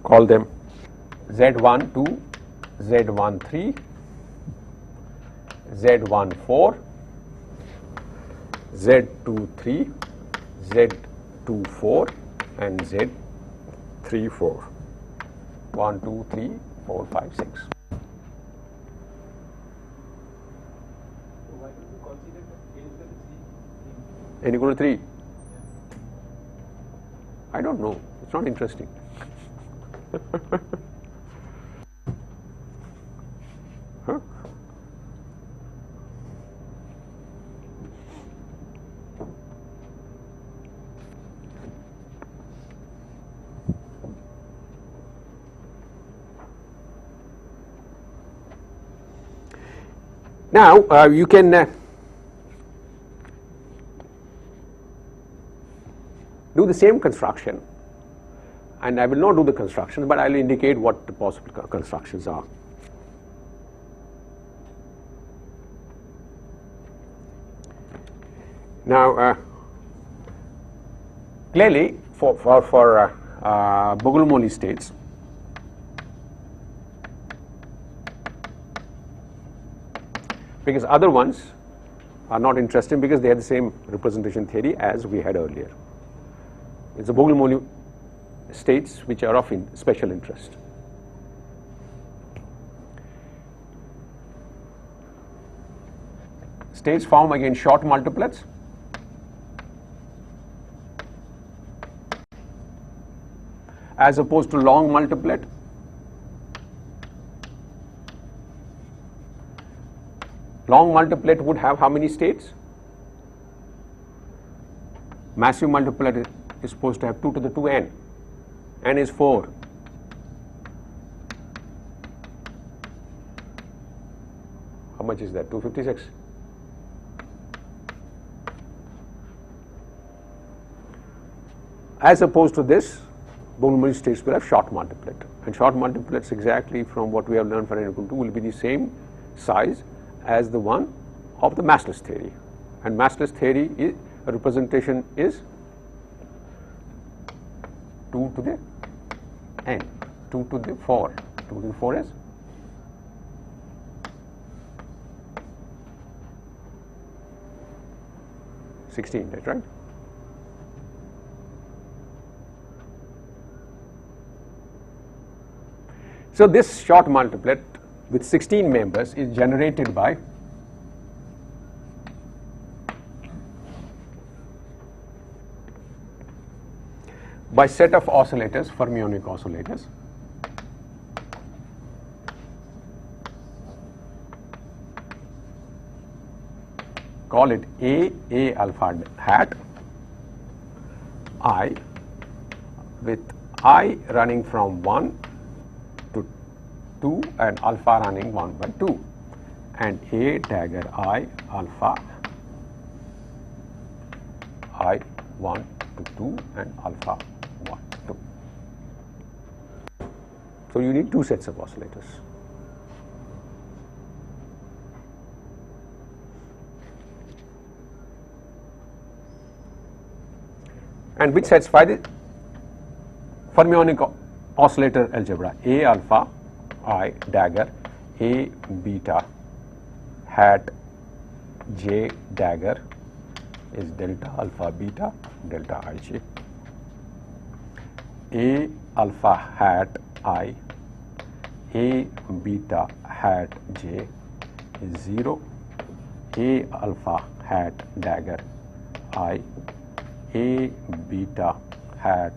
Call them Z12, Z13, Z14, Z23, Z24, and Z34. 1, 2, 3, 4, 5, 6. So why don't you consider that n equal to 3? N equal to 3? I don't know. It's not interesting. Huh? Now you can do the same construction, and I will not do the construction, but I will indicate what the possible constructions are. Now clearly for Bogomolny states, because other ones are not interesting because they have the same representation theory as we had earlier. It's the Bogomolny states which are of special interest. States form again short multiplets. As opposed to long multiplet. Long multiplet would have how many states? Massive multiplet is supposed to have 2 to the 2n. N is 4. How much is that? 256. As opposed to this, Bogomolny states will have short multiplet. And short multiplets, exactly from what we have learned for n equal to 2, will be the same size as the one of the massless theory. And massless theory is, a representation is 2 to the n, 2 to the 4. 2 to the 4 is 16, that's right. So this short multiplet with 16 members is generated by set of oscillators, fermionic oscillators. Call it A alpha hat, I, with I running from 1 to 2 and alpha running 1 by 2, and A dagger I alpha I 1 to 2 and alpha 1 2. So you need 2 sets of oscillators. and which satisfy the fermionic oscillator algebra. A alpha I dagger A beta hat J dagger is delta alpha beta delta ij. A alpha hat I A beta hat J is 0. A alpha hat dagger I A beta hat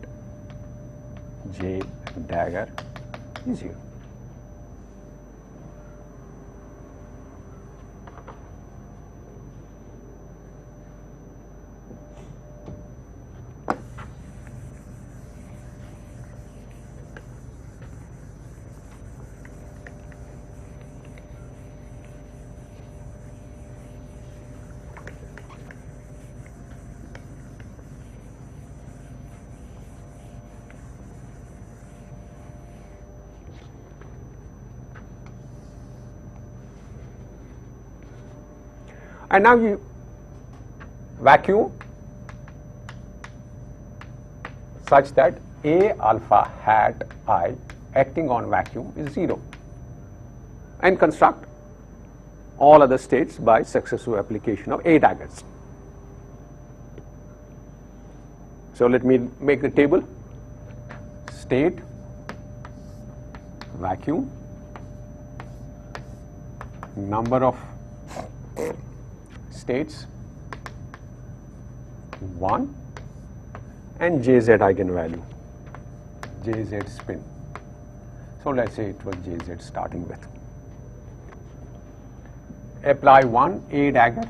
J dagger is 0. And now you vacuum such that A alpha hat I acting on vacuum is 0, and construct all other states by successive application of A daggers. So let me make the table: state, vacuum, number of states 1, and Jz eigenvalue, Jz spin. So let's say it was Jz starting with. Apply 1 A dagger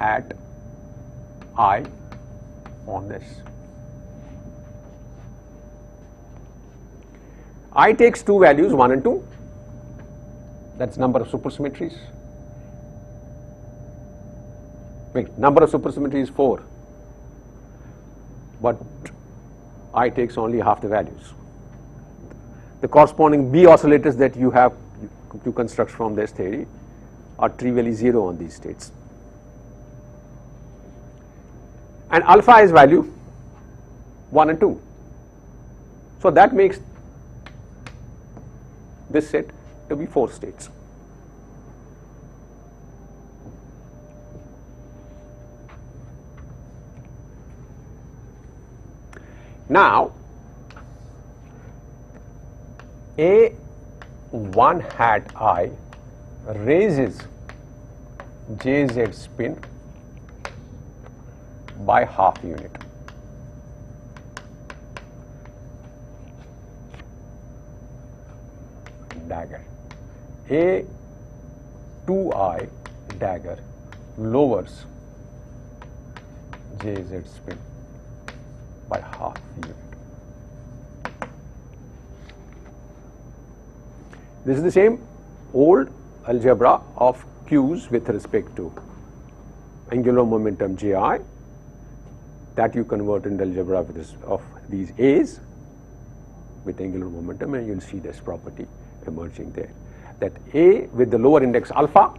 at I on this. I takes two values 1 and 2, that's number of supersymmetries. Wait, number of supersymmetry is 4, but I takes only half the values. The corresponding B oscillators that you have to construct from this theory are trivially 0 on these states. And alpha is value 1 and 2. So that makes this set to be 4 states. Now, A1 hat I raises Jz spin by half unit. Dagger. A2I dagger lowers Jz spin by half unit. This is the same old algebra of Q's with respect to angular momentum Ji that you convert into algebra with this, of these A's with angular momentum, and you will see this property emerging there, that A with the lower index alpha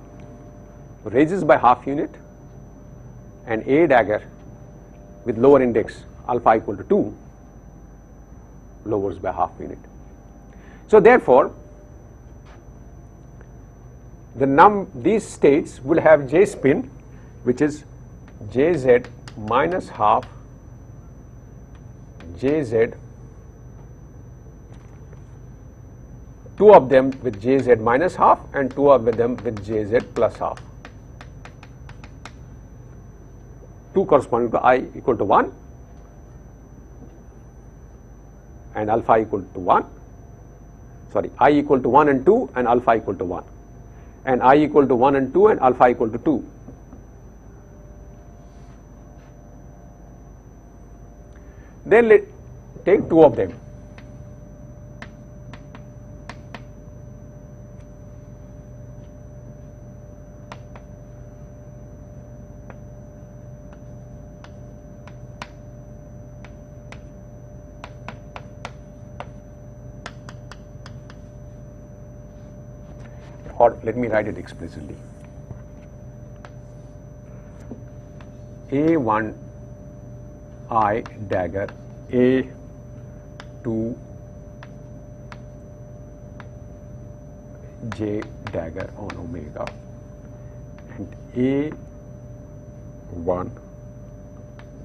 raises by half unit, and A dagger with lower index alpha equal to 2 lowers by half unit. So therefore, these states will have J spin, which is Jz minus half Jz, two of them with Jz minus half and two of them with Jz plus half. 2 corresponding to I equal to 1 and alpha equal to 1, sorry, I equal to 1 and 2 and alpha equal to 1, and I equal to 1 and 2 and alpha equal to 2. Then let take 2 of them. Or let me write it explicitly. A1 I dagger A to J dagger on omega, and A1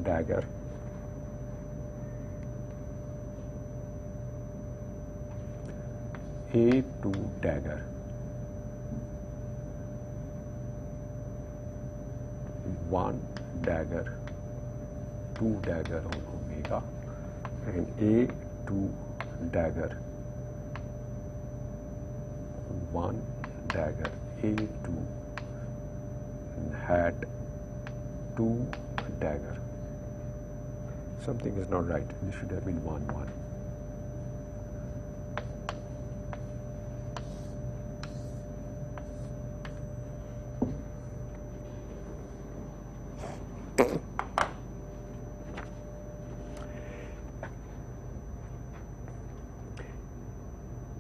dagger A2 dagger 1 dagger 2 dagger on omega, and A2 dagger 1 dagger A2 hat 2 dagger. Something is not right. This should have been 1 1.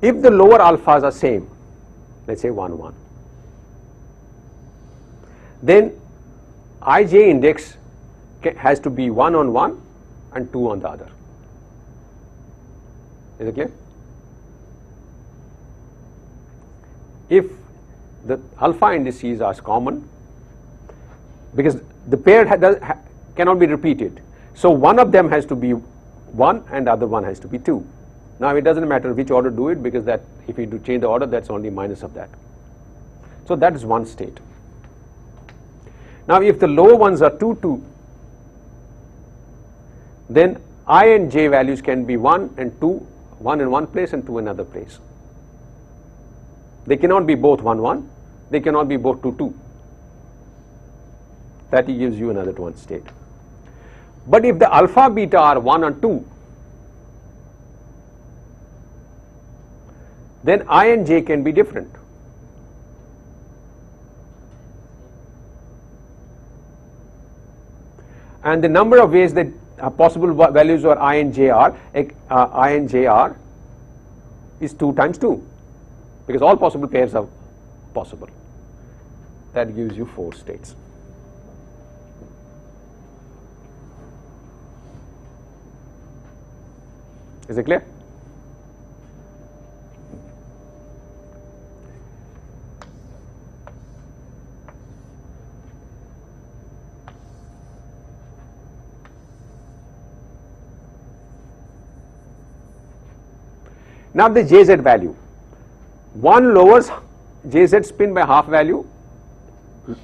If the lower alphas are same, let's say 1 1, then ij index has to be 1 on one and 2 on the other. Is it clear? If the alpha indices are common, because the pair cannot be repeated, so one of them has to be 1 and the other one has to be 2. Now it doesn't matter which order do it, because that if you do change the order, that's only minus of that. So that is one state. Now if the lower ones are 2 2, then I and j values can be 1 and 2, 1 in one place and 2 in another place. They cannot be both 1 1, they cannot be both 2 2. That gives you another one state. But if the alpha beta are 1 and 2, then I and j can be different. And the number of ways that possible values for I and j are is 2 times 2, because all possible pairs are possible. That gives you 4 states. Is it clear? Now the jz value, one lowers jz spin by half value,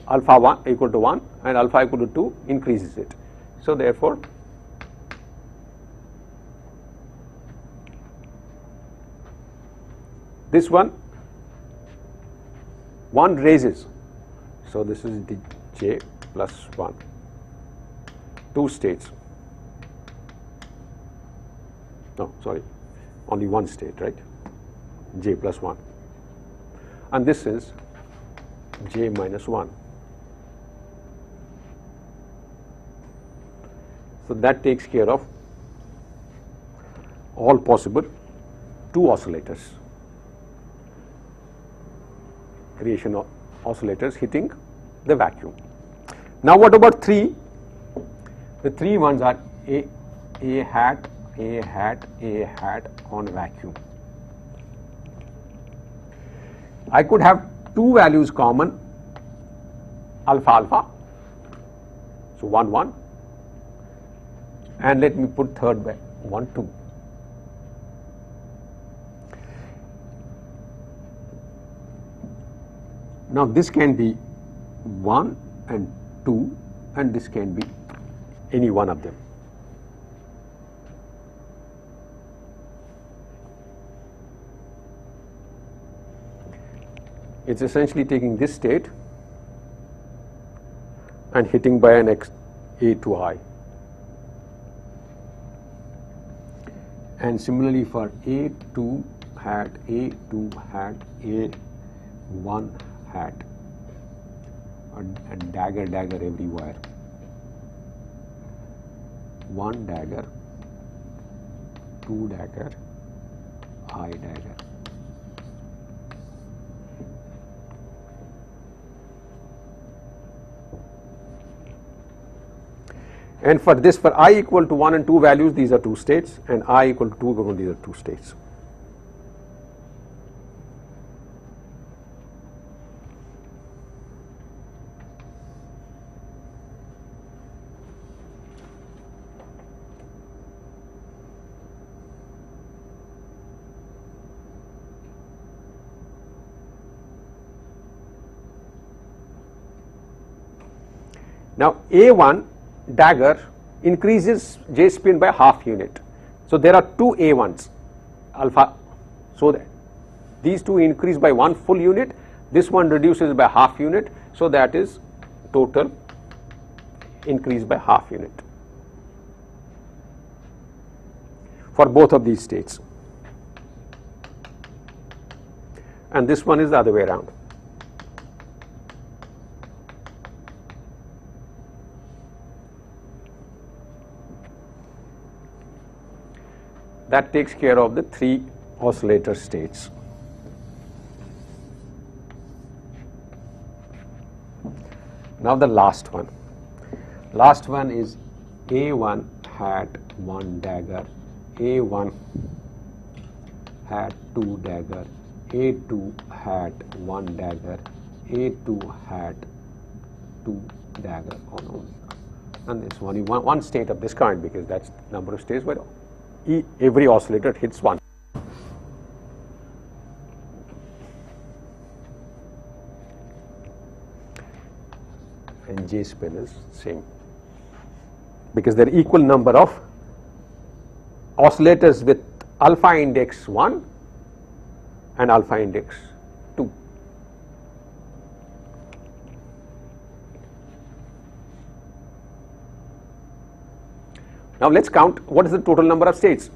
alpha 1 equal to 1 and alpha equal to 2 increases it. So therefore this one raises, so this is the j plus 1, 2 states, no sorry, only one state, right, j plus 1, and this is j minus 1. So that takes care of all possible 2 oscillators, creation of oscillators hitting the vacuum. Now what about 3? The 3 ones are A hat, A hat, A hat on vacuum. I could have 2 values common, alpha alpha, so 1 1, and let me put third by 1 2. Now this can be 1 and 2, and this can be any one of them. It's essentially taking this state and hitting by an x a to I, and similarly for a2 hat, a2 hat, a1 hat, and dagger everywhere, 1 dagger, 2 dagger, I dagger. And for this, for I equal to 1 and 2 values, these are 2 states, and I equal to 2, these are 2 states. Now, A1 dagger increases J spin by half unit. So, there are 2 A1s alpha. So, that these 2 increase by 1 full unit, this one reduces by half unit. So, that is total increase by half unit for both of these states, and this one is the other way around. That takes care of the 3 oscillator states. Now the last one. Last one is A1 had 1 dagger, A1 had 2 dagger, A2 had 1 dagger, A2 had 2 dagger on, and there's only one state of this kind, because that's the number of states where every oscillator hits 1. And J spin is same, because there are equal number of oscillators with alpha index 1 and alpha index 2. Now let's count what is the total number of states.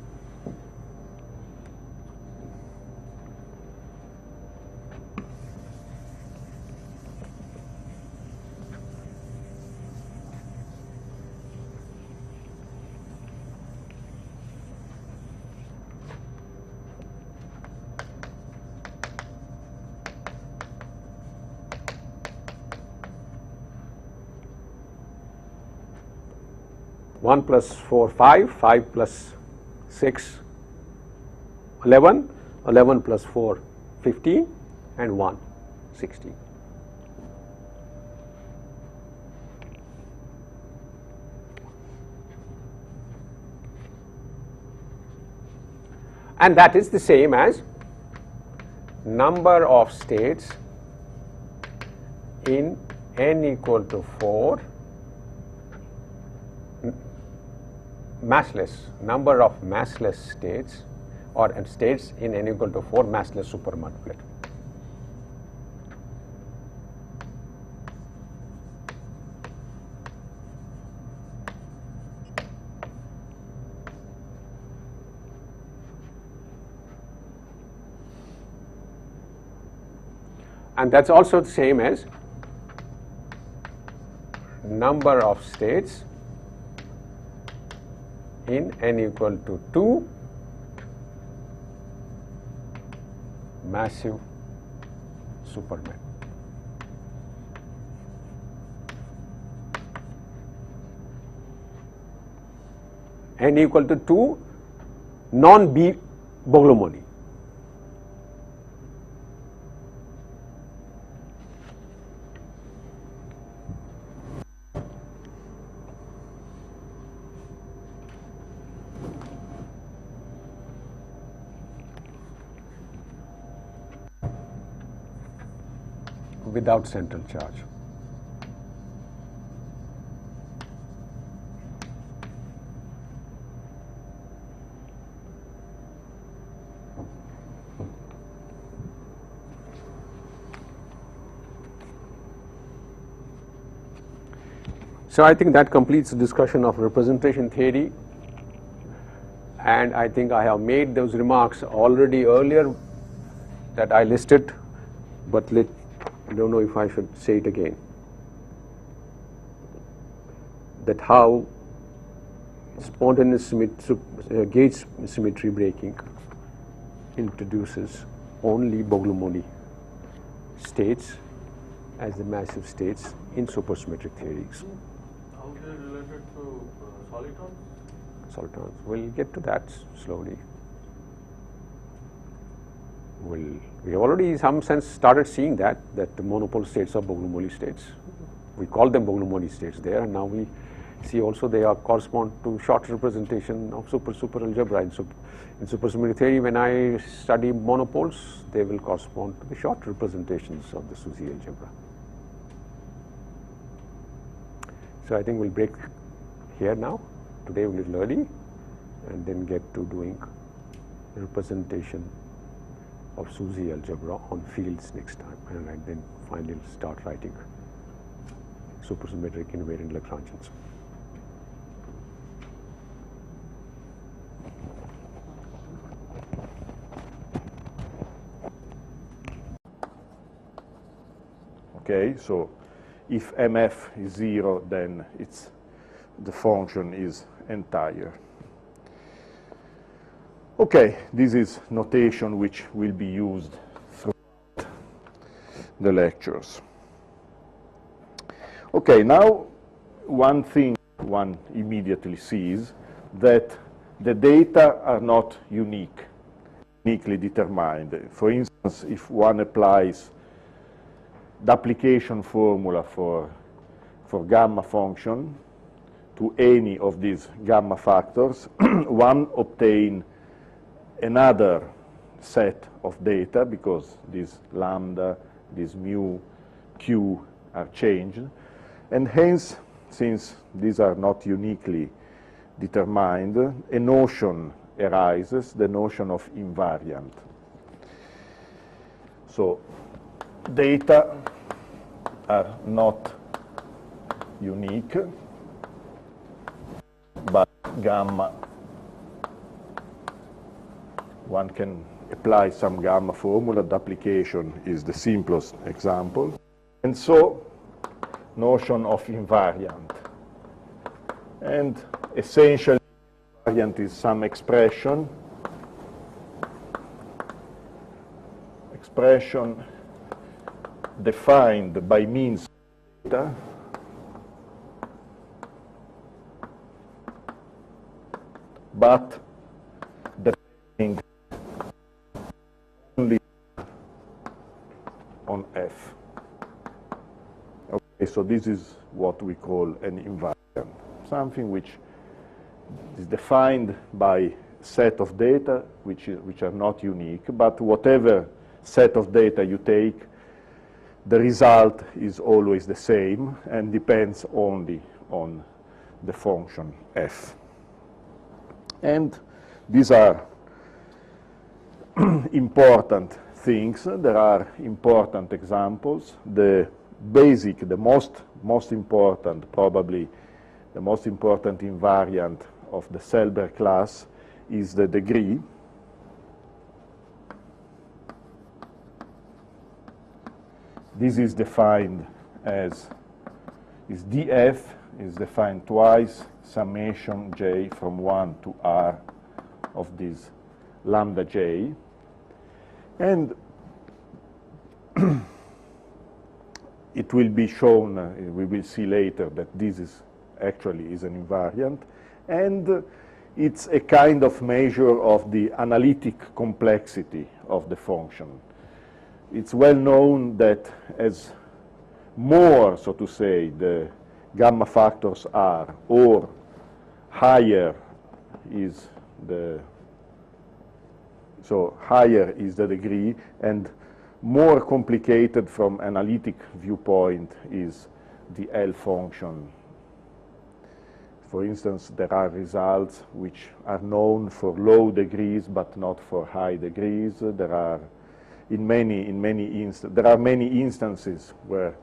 One plus 4, 5, 5 plus 6, 11, 11 plus 4, 15, and 1, 16. And that is the same as number of states in n equal to 4 massless, number of massless states, or states in n equal to 4 massless supermultiplier. And that's also the same as number of states in n equal to 2 massive supermen. N equal to 2 non-B Bogomolny. Without central charge. So I think that completes the discussion of representation theory, and I think I have made those remarks already earlier that I listed, but I don't know if I should say it again, that how spontaneous gauge symmetry breaking introduces only Bogomolny states as the massive states in supersymmetric theories. How they are related to solitons? Solitons. We'll get to that slowly. We have already in some sense started seeing that the monopole states are Bernoulli states. We call them Bernoulli states there, and now we see also they are correspond to short representation of super algebra. In supersymmetry theory, when I study monopoles, they will correspond to the short representations of the SUSY algebra. So I think we'll break here now, today a little early, and then get to doing representation of SUSY algebra on fields next time, and then finally start writing supersymmetric invariant Lagrangians. Okay, so if MF is 0, then the function is entire. Okay, this is notation which will be used throughout the lectures. Okay, now one thing one immediately sees, that the data are not uniquely determined. For instance, if one applies the application formula for gamma function to any of these gamma factors, one obtain another set of data, because this lambda, this mu, q are changed, and hence, since these are not uniquely determined, a notion arises, the notion of invariant. So data are not unique, but gamma, one can apply some gamma formula. The application is the simplest example. And so, notion of invariant. And essentially, invariant is some expression defined by means of data but depending only on F. Okay, so this is what we call an invariant, something which is defined by a set of data which are not unique, but whatever set of data you take, the result is always the same and depends only on the function f. And these are important things. There are important examples. The basic, the most important, probably the most important invariant of the Selber class is the degree. This is defined as, df is defined twice, summation j from 1 to r of this lambda j. And it will be shown, we will see later, that this is actually is an invariant. And it's a kind of measure of the analytic complexity of the function. It's well known that as more, so to say, the gamma factors are, or higher is the, so higher is the degree, and more complicated from analytic viewpoint is the L function. For instance, there are results which are known for low degrees but not for high degrees. There are many instances where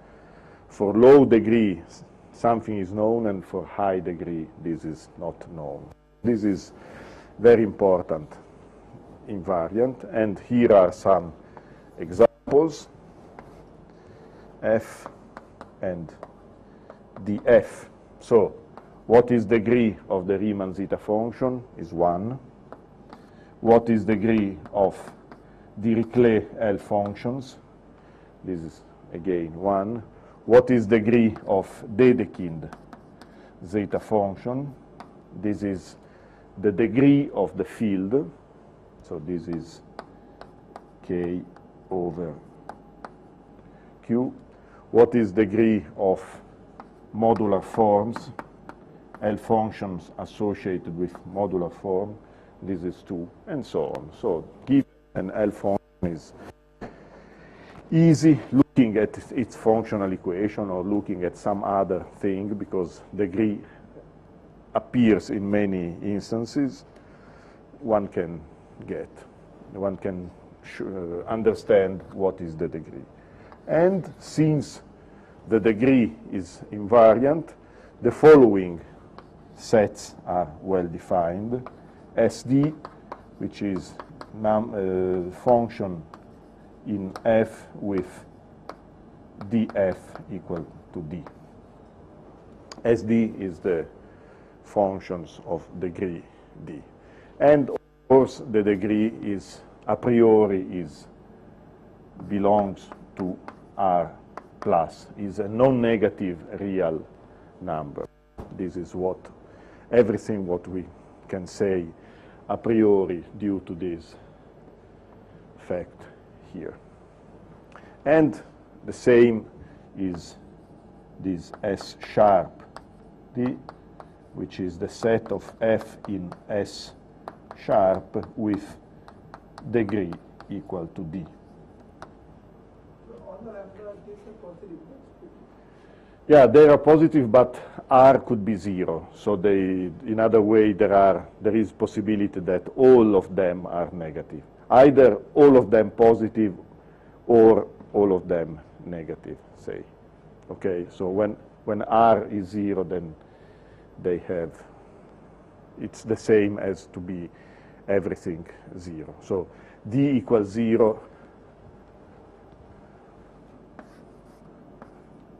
for low degree something is known and for high degree this is not known. This is very important invariant, and here are some examples. F and df. So what is degree of the Riemann zeta function is 1. What is degree of Dirichlet L functions? This is again 1. What is degree of Dedekind zeta function? This is the degree of the field. So this is K over Q. What is degree of modular forms? L functions associated with modular form. This is 2, and so on. So given an L function is easy looking at its functional equation or looking at some other thing, because degree appears in many instances. One can understand what is the degree. And since the degree is invariant, the following sets are well defined. SD, which is function in F with df equal to d. SD is the functions of degree d. And of course the degree is a priori belongs to R plus, is a non-negative real number. This is everything what we can say a priori due to this fact here. And the same is this S sharp D, which is the set of F in S sharp with degree equal to D. All the lambda cases are positive. Yeah, they are positive, but R could be 0. So in other way, there is possibility that all of them are negative. Either all of them positive or all of them negative, say. Okay, so when R is 0, then it's the same as to be everything 0. So D equals 0.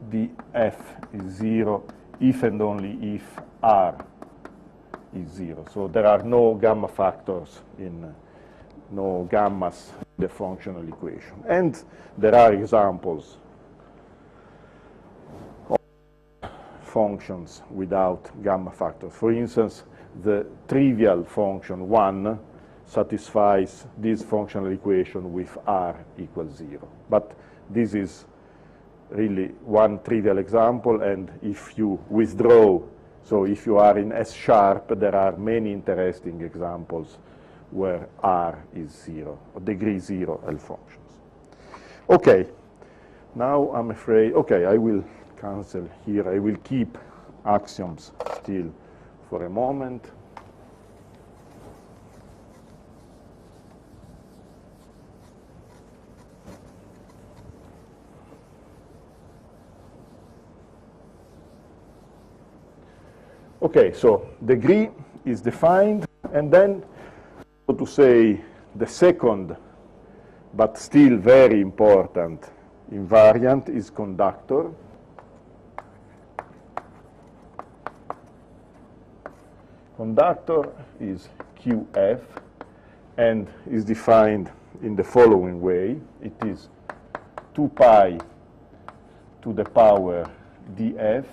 df is 0 if and only if R is 0. So there are no gamma factors no gammas in the functional equation. And there are examples of functions without gamma factors. For instance, the trivial function 1 satisfies this functional equation with R equals 0. But this is really one trivial example, and if you withdraw, so if you are in S sharp, there are many interesting examples where R is 0, or degree 0 L functions. Okay, now I'm afraid, okay, I will cancel here. I will keep axioms still for a moment. Okay, so degree is defined, and then, so to say, the second, but still very important invariant is conductor. Conductor is QF and is defined in the following way. It is 2 pi to the power df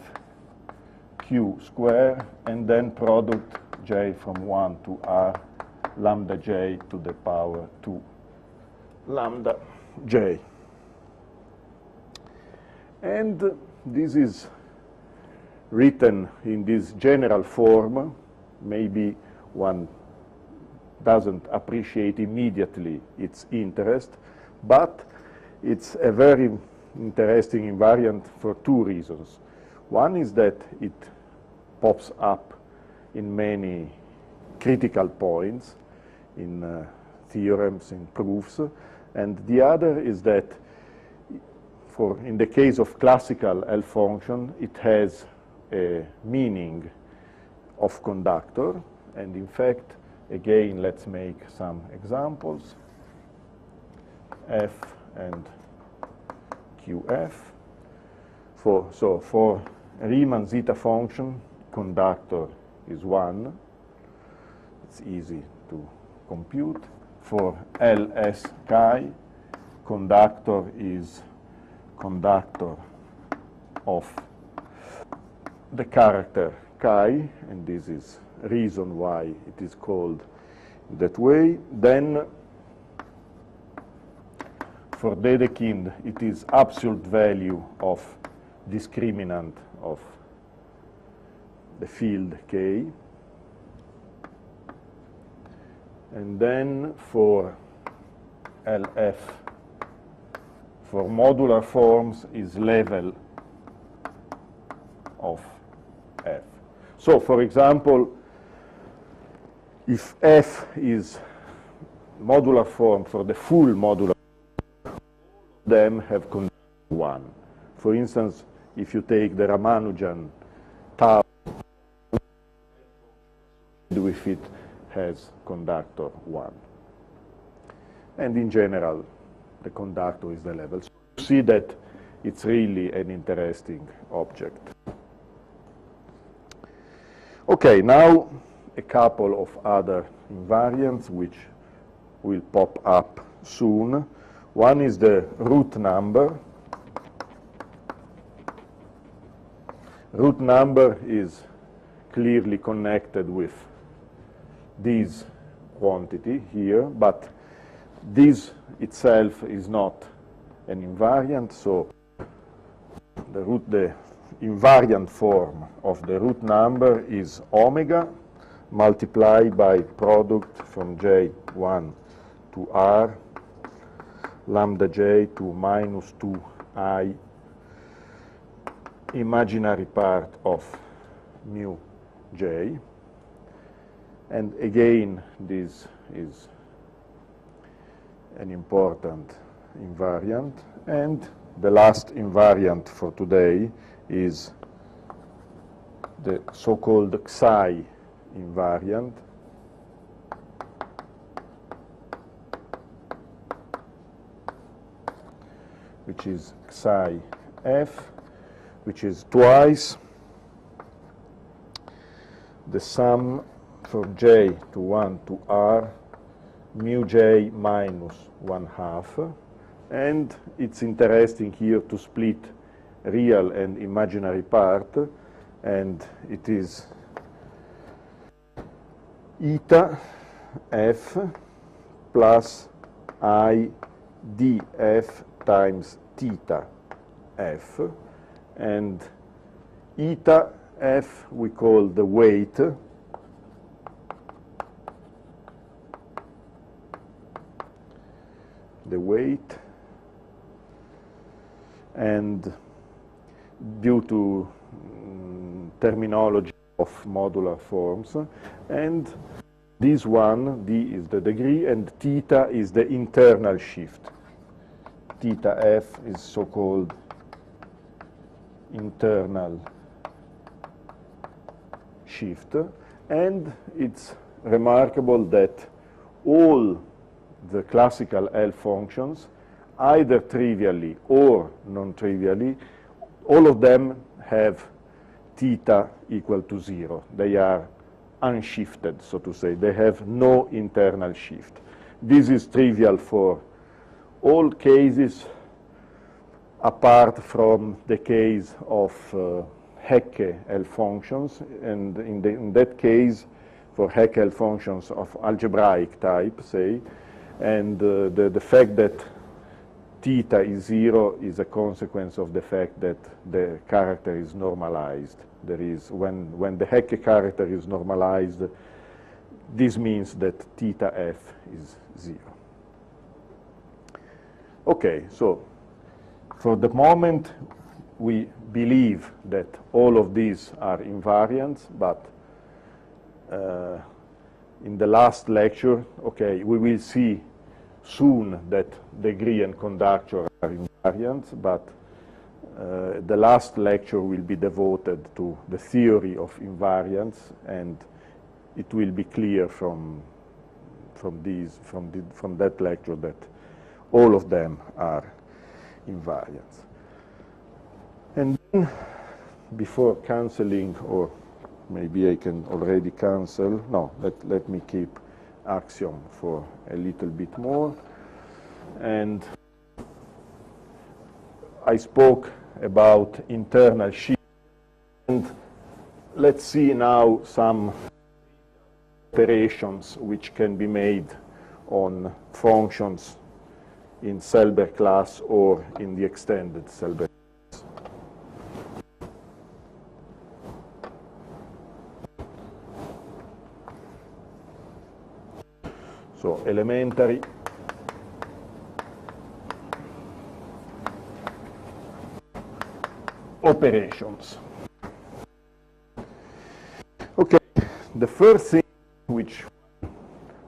q square, and then product j from 1 to r lambda j to the power 2 lambda j. And this is written in this general form. Maybe one doesn't appreciate immediately its interest, but it's a very interesting invariant for 2 reasons. One is that it pops up in many critical points, in theorems, in proofs, and the other is that in the case of classical L function, it has a meaning of conductor, and in fact, again, let's make some examples. F and QF. For Riemann zeta function, conductor is 1. It's easy to compute. For LS chi, conductor is conductor of the character chi, and this is reason why it is called that way. Then for Dedekind, it is absolute value of discriminant of the field K. And then for LF, for modular forms, is level of F. So, for example, if F is modular form for the full modular, them have conductor 1. For instance, if you take the Ramanujan tau, with it has conductor 1. And in general, the conductor is the level. So you see that it's really an interesting object. Okay, now a couple of other invariants which will pop up soon. One is the root number. Root number is clearly connected with this quantity here, but this itself is not an invariant, so the invariant form of the root number is omega multiplied by product from J1 to R lambda j to minus 2I imaginary part of mu j. And again, this is an important invariant. And the last invariant for today is the so-called Xi invariant, which is Xi f, which is twice the sum from j to 1 to r mu j minus 1/2. And it's interesting here to split real and imaginary part, and it is eta f plus I df times theta f, and eta f we call the weight, and due to terminology of modular forms, and this one, d is the degree, and theta is the internal shift. Theta f is so-called internal shift, and it's remarkable that all the classical L functions, either trivially or non-trivially, all of them have theta equal to 0. They are unshifted, so to say. They have no internal shift. This is trivial for all cases apart from the case of Hecke L functions, and in that case, for Hecke L functions of algebraic type, say, and the fact that theta is 0 is a consequence of the fact that the character is normalized. There is, when the Hecke character is normalized, this means that theta f is 0. Okay, so for the moment, we believe that all of these are invariants, but in the last lecture, okay, we will see soon that degree and conductor are invariants, but the last lecture will be devoted to the theory of invariants, and it will be clear from that lecture that all of them are invariants. And then, before canceling, or maybe I can already cancel, no, let me keep axiom for a little bit more. And I spoke about internal shift, and let's see now some operations which can be made on functions in Selberg class or in the extended Selberg class. So elementary operations. Okay, the first thing which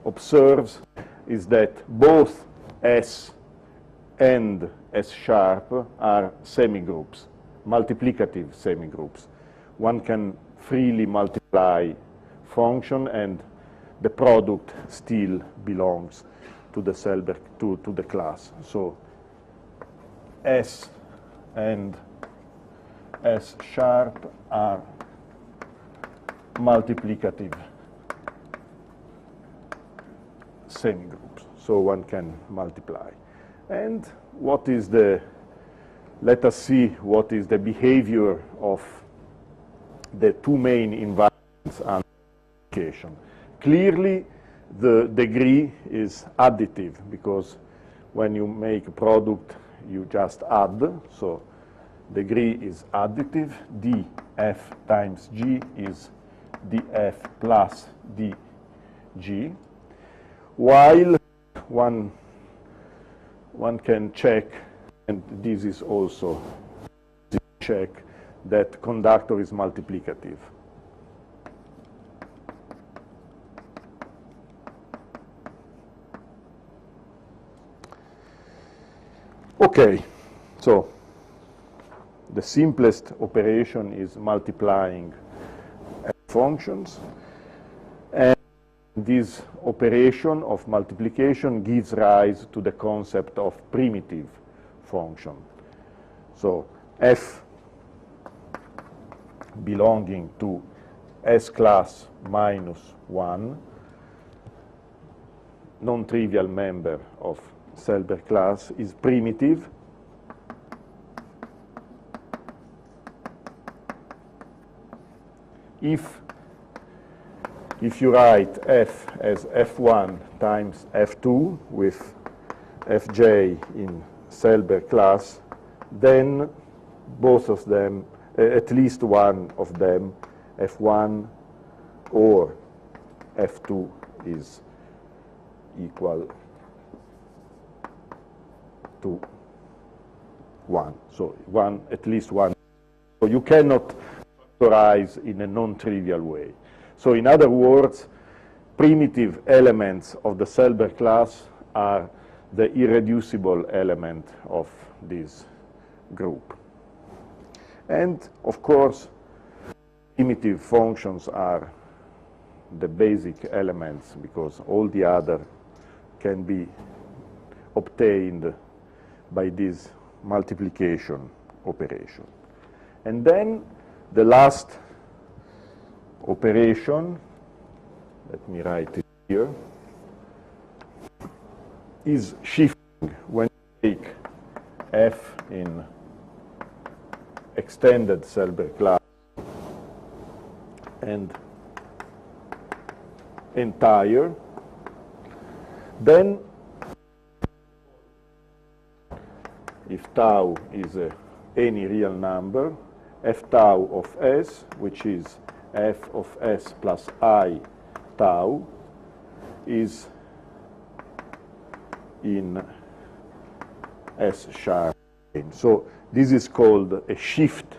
observes is that both S and S sharp are semigroups, multiplicative semigroups. One can freely multiply function and the product still belongs to the Selberg, to the class. So S and S sharp are multiplicative semigroups. So one can multiply. And what is the, let us see what is the behavior of the two main environments under multiplication. Clearly, the degree is additive because when you make a product, you just add. So degree is additive. df times g is df plus dg. While one can check, and this is also check, that conductor is multiplicative. Okay, so the simplest operation is multiplying functions, and this operation of multiplication gives rise to the concept of primitive function. So f belonging to S class minus 1, non-trivial member of Selberg class, is primitive if you write f as f1 times f2 with fj in Selberg class, then both of them, at least one of them, f1 or f2, is equal to 1. So at least one. So you cannot factorize in a non-trivial way. So in other words, primitive elements of the Selberg class are the irreducible element of this group. And of course, primitive functions are the basic elements because all the other can be obtained by this multiplication operation. And then the last operation, let me write it here, is shifting. When you take f in extended Selberg class and entire, then if tau is any real number, f tau of s, which is f of s plus I tau, is in S sharp. So this is called a shift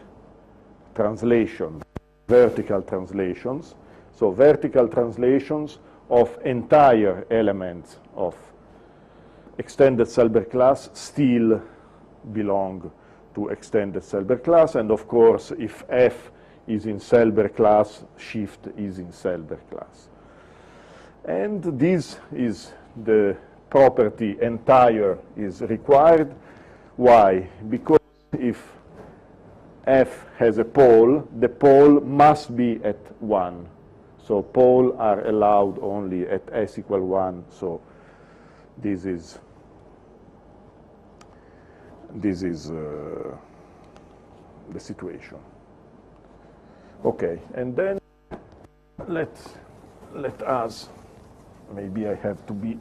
translation, vertical translations. So vertical translations of entire elements of extended Selberg class still belong to extended Selberg class, and of course if f is in Selberg class, shift is in Selberg class. And this is the property entire is required. Why? Because if f has a pole, the pole must be at 1. So poles are allowed only at s equal 1. So this is the situation. Okay, and then let us, maybe I have to be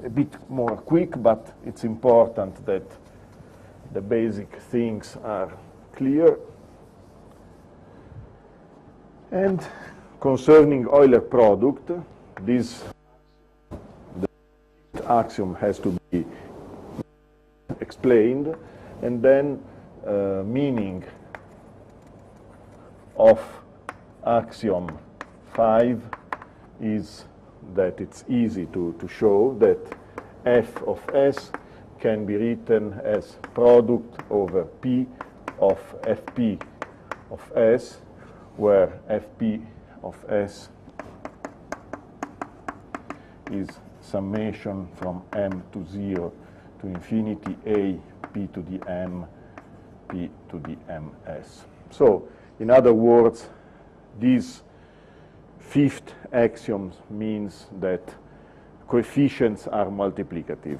a bit more quick, but it's important that the basic things are clear. And concerning Euler product, the axiom has to be explained, and then meaning of axiom 5 is that it's easy to show that f of s can be written as product over p of fp of s, where fp of s is summation from m to 0 to infinity a p to the m p to the ms. So, in other words, this fifth axiom means that coefficients are multiplicative.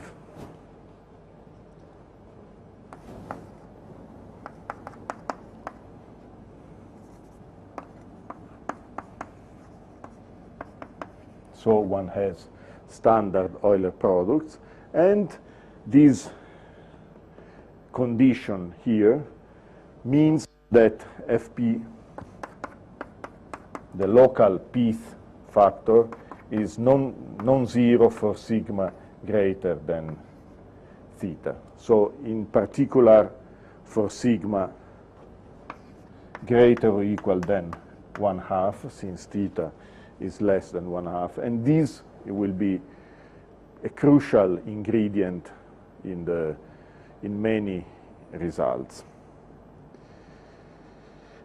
So one has standard Euler products, and this condition here means that Fp, the local pth factor, is non-zero for sigma greater than theta. So in particular for sigma greater or equal than 1/2, since theta is less than 1/2, and this will be a crucial ingredient in many results.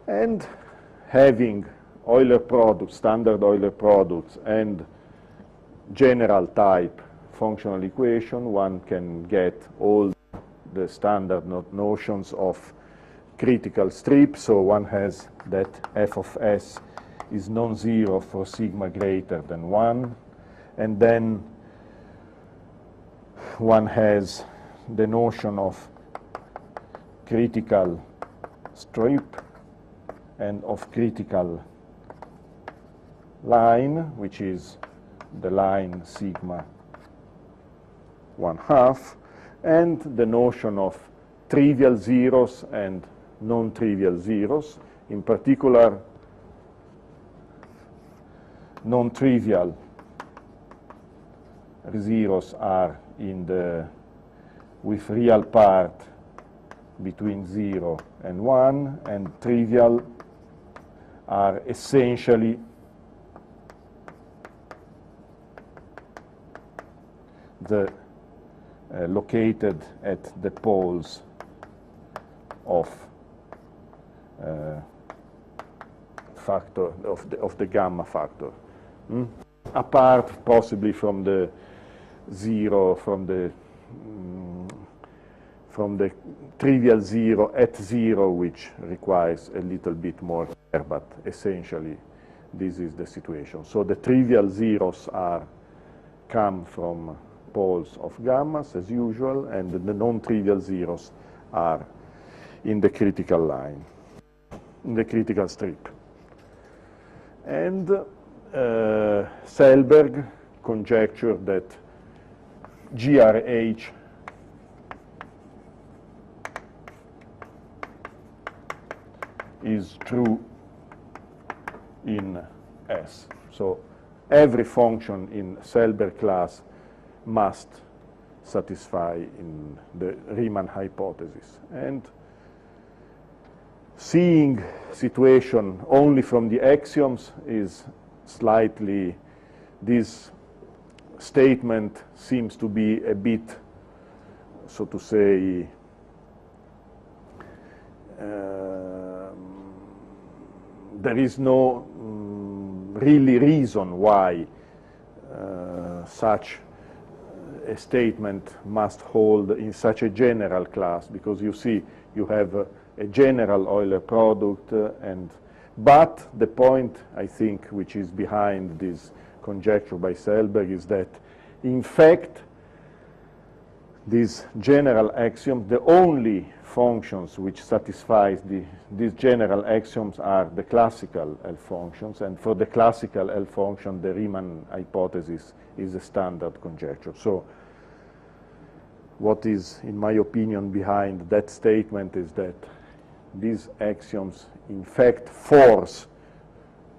And having Euler products, standard Euler products, and general type functional equation, one can get all the standard notions of critical strip. So one has that f of s is non-zero for sigma greater than 1, and then one has the notion of critical strip and of critical line, which is the line sigma 1/2, and the notion of trivial zeros and non-trivial zeros. In particular, non-trivial zeros are with real part between 0 and 1, and trivial are essentially located at the poles of factor of the gamma factor, apart possibly from the zero, from the trivial zero at 0, which requires a little bit more care, but essentially this is the situation. So the trivial zeros come from poles of gammas as usual, and the non-trivial zeros are in the critical line, in the critical strip. And Selberg conjectured that GRH is true in S. So every function in Selberg class must satisfy in the Riemann hypothesis. And seeing situation only from the axioms is slightly, this statement seems to be a bit, so to say, there is no really reason why such a statement must hold in such a general class, because you see you have a general Euler product, but the point, I think, which is behind this conjecture by Selberg is that, in fact, this general axiom, the only functions which satisfies these general axioms are the classical L functions, and for the classical L function, the Riemann hypothesis is a standard conjecture. So what is, in my opinion, behind that statement is that these axioms, in fact, force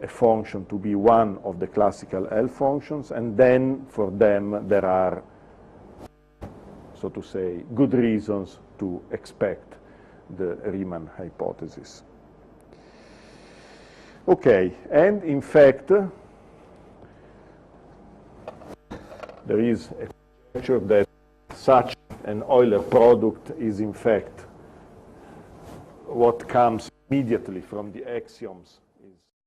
a function to be one of the classical L functions, and then for them there are, so to say, good reasons to expect the Riemann hypothesis. Okay, and in fact, there is a conjecture that such an Euler product is in fact what comes immediately from the axioms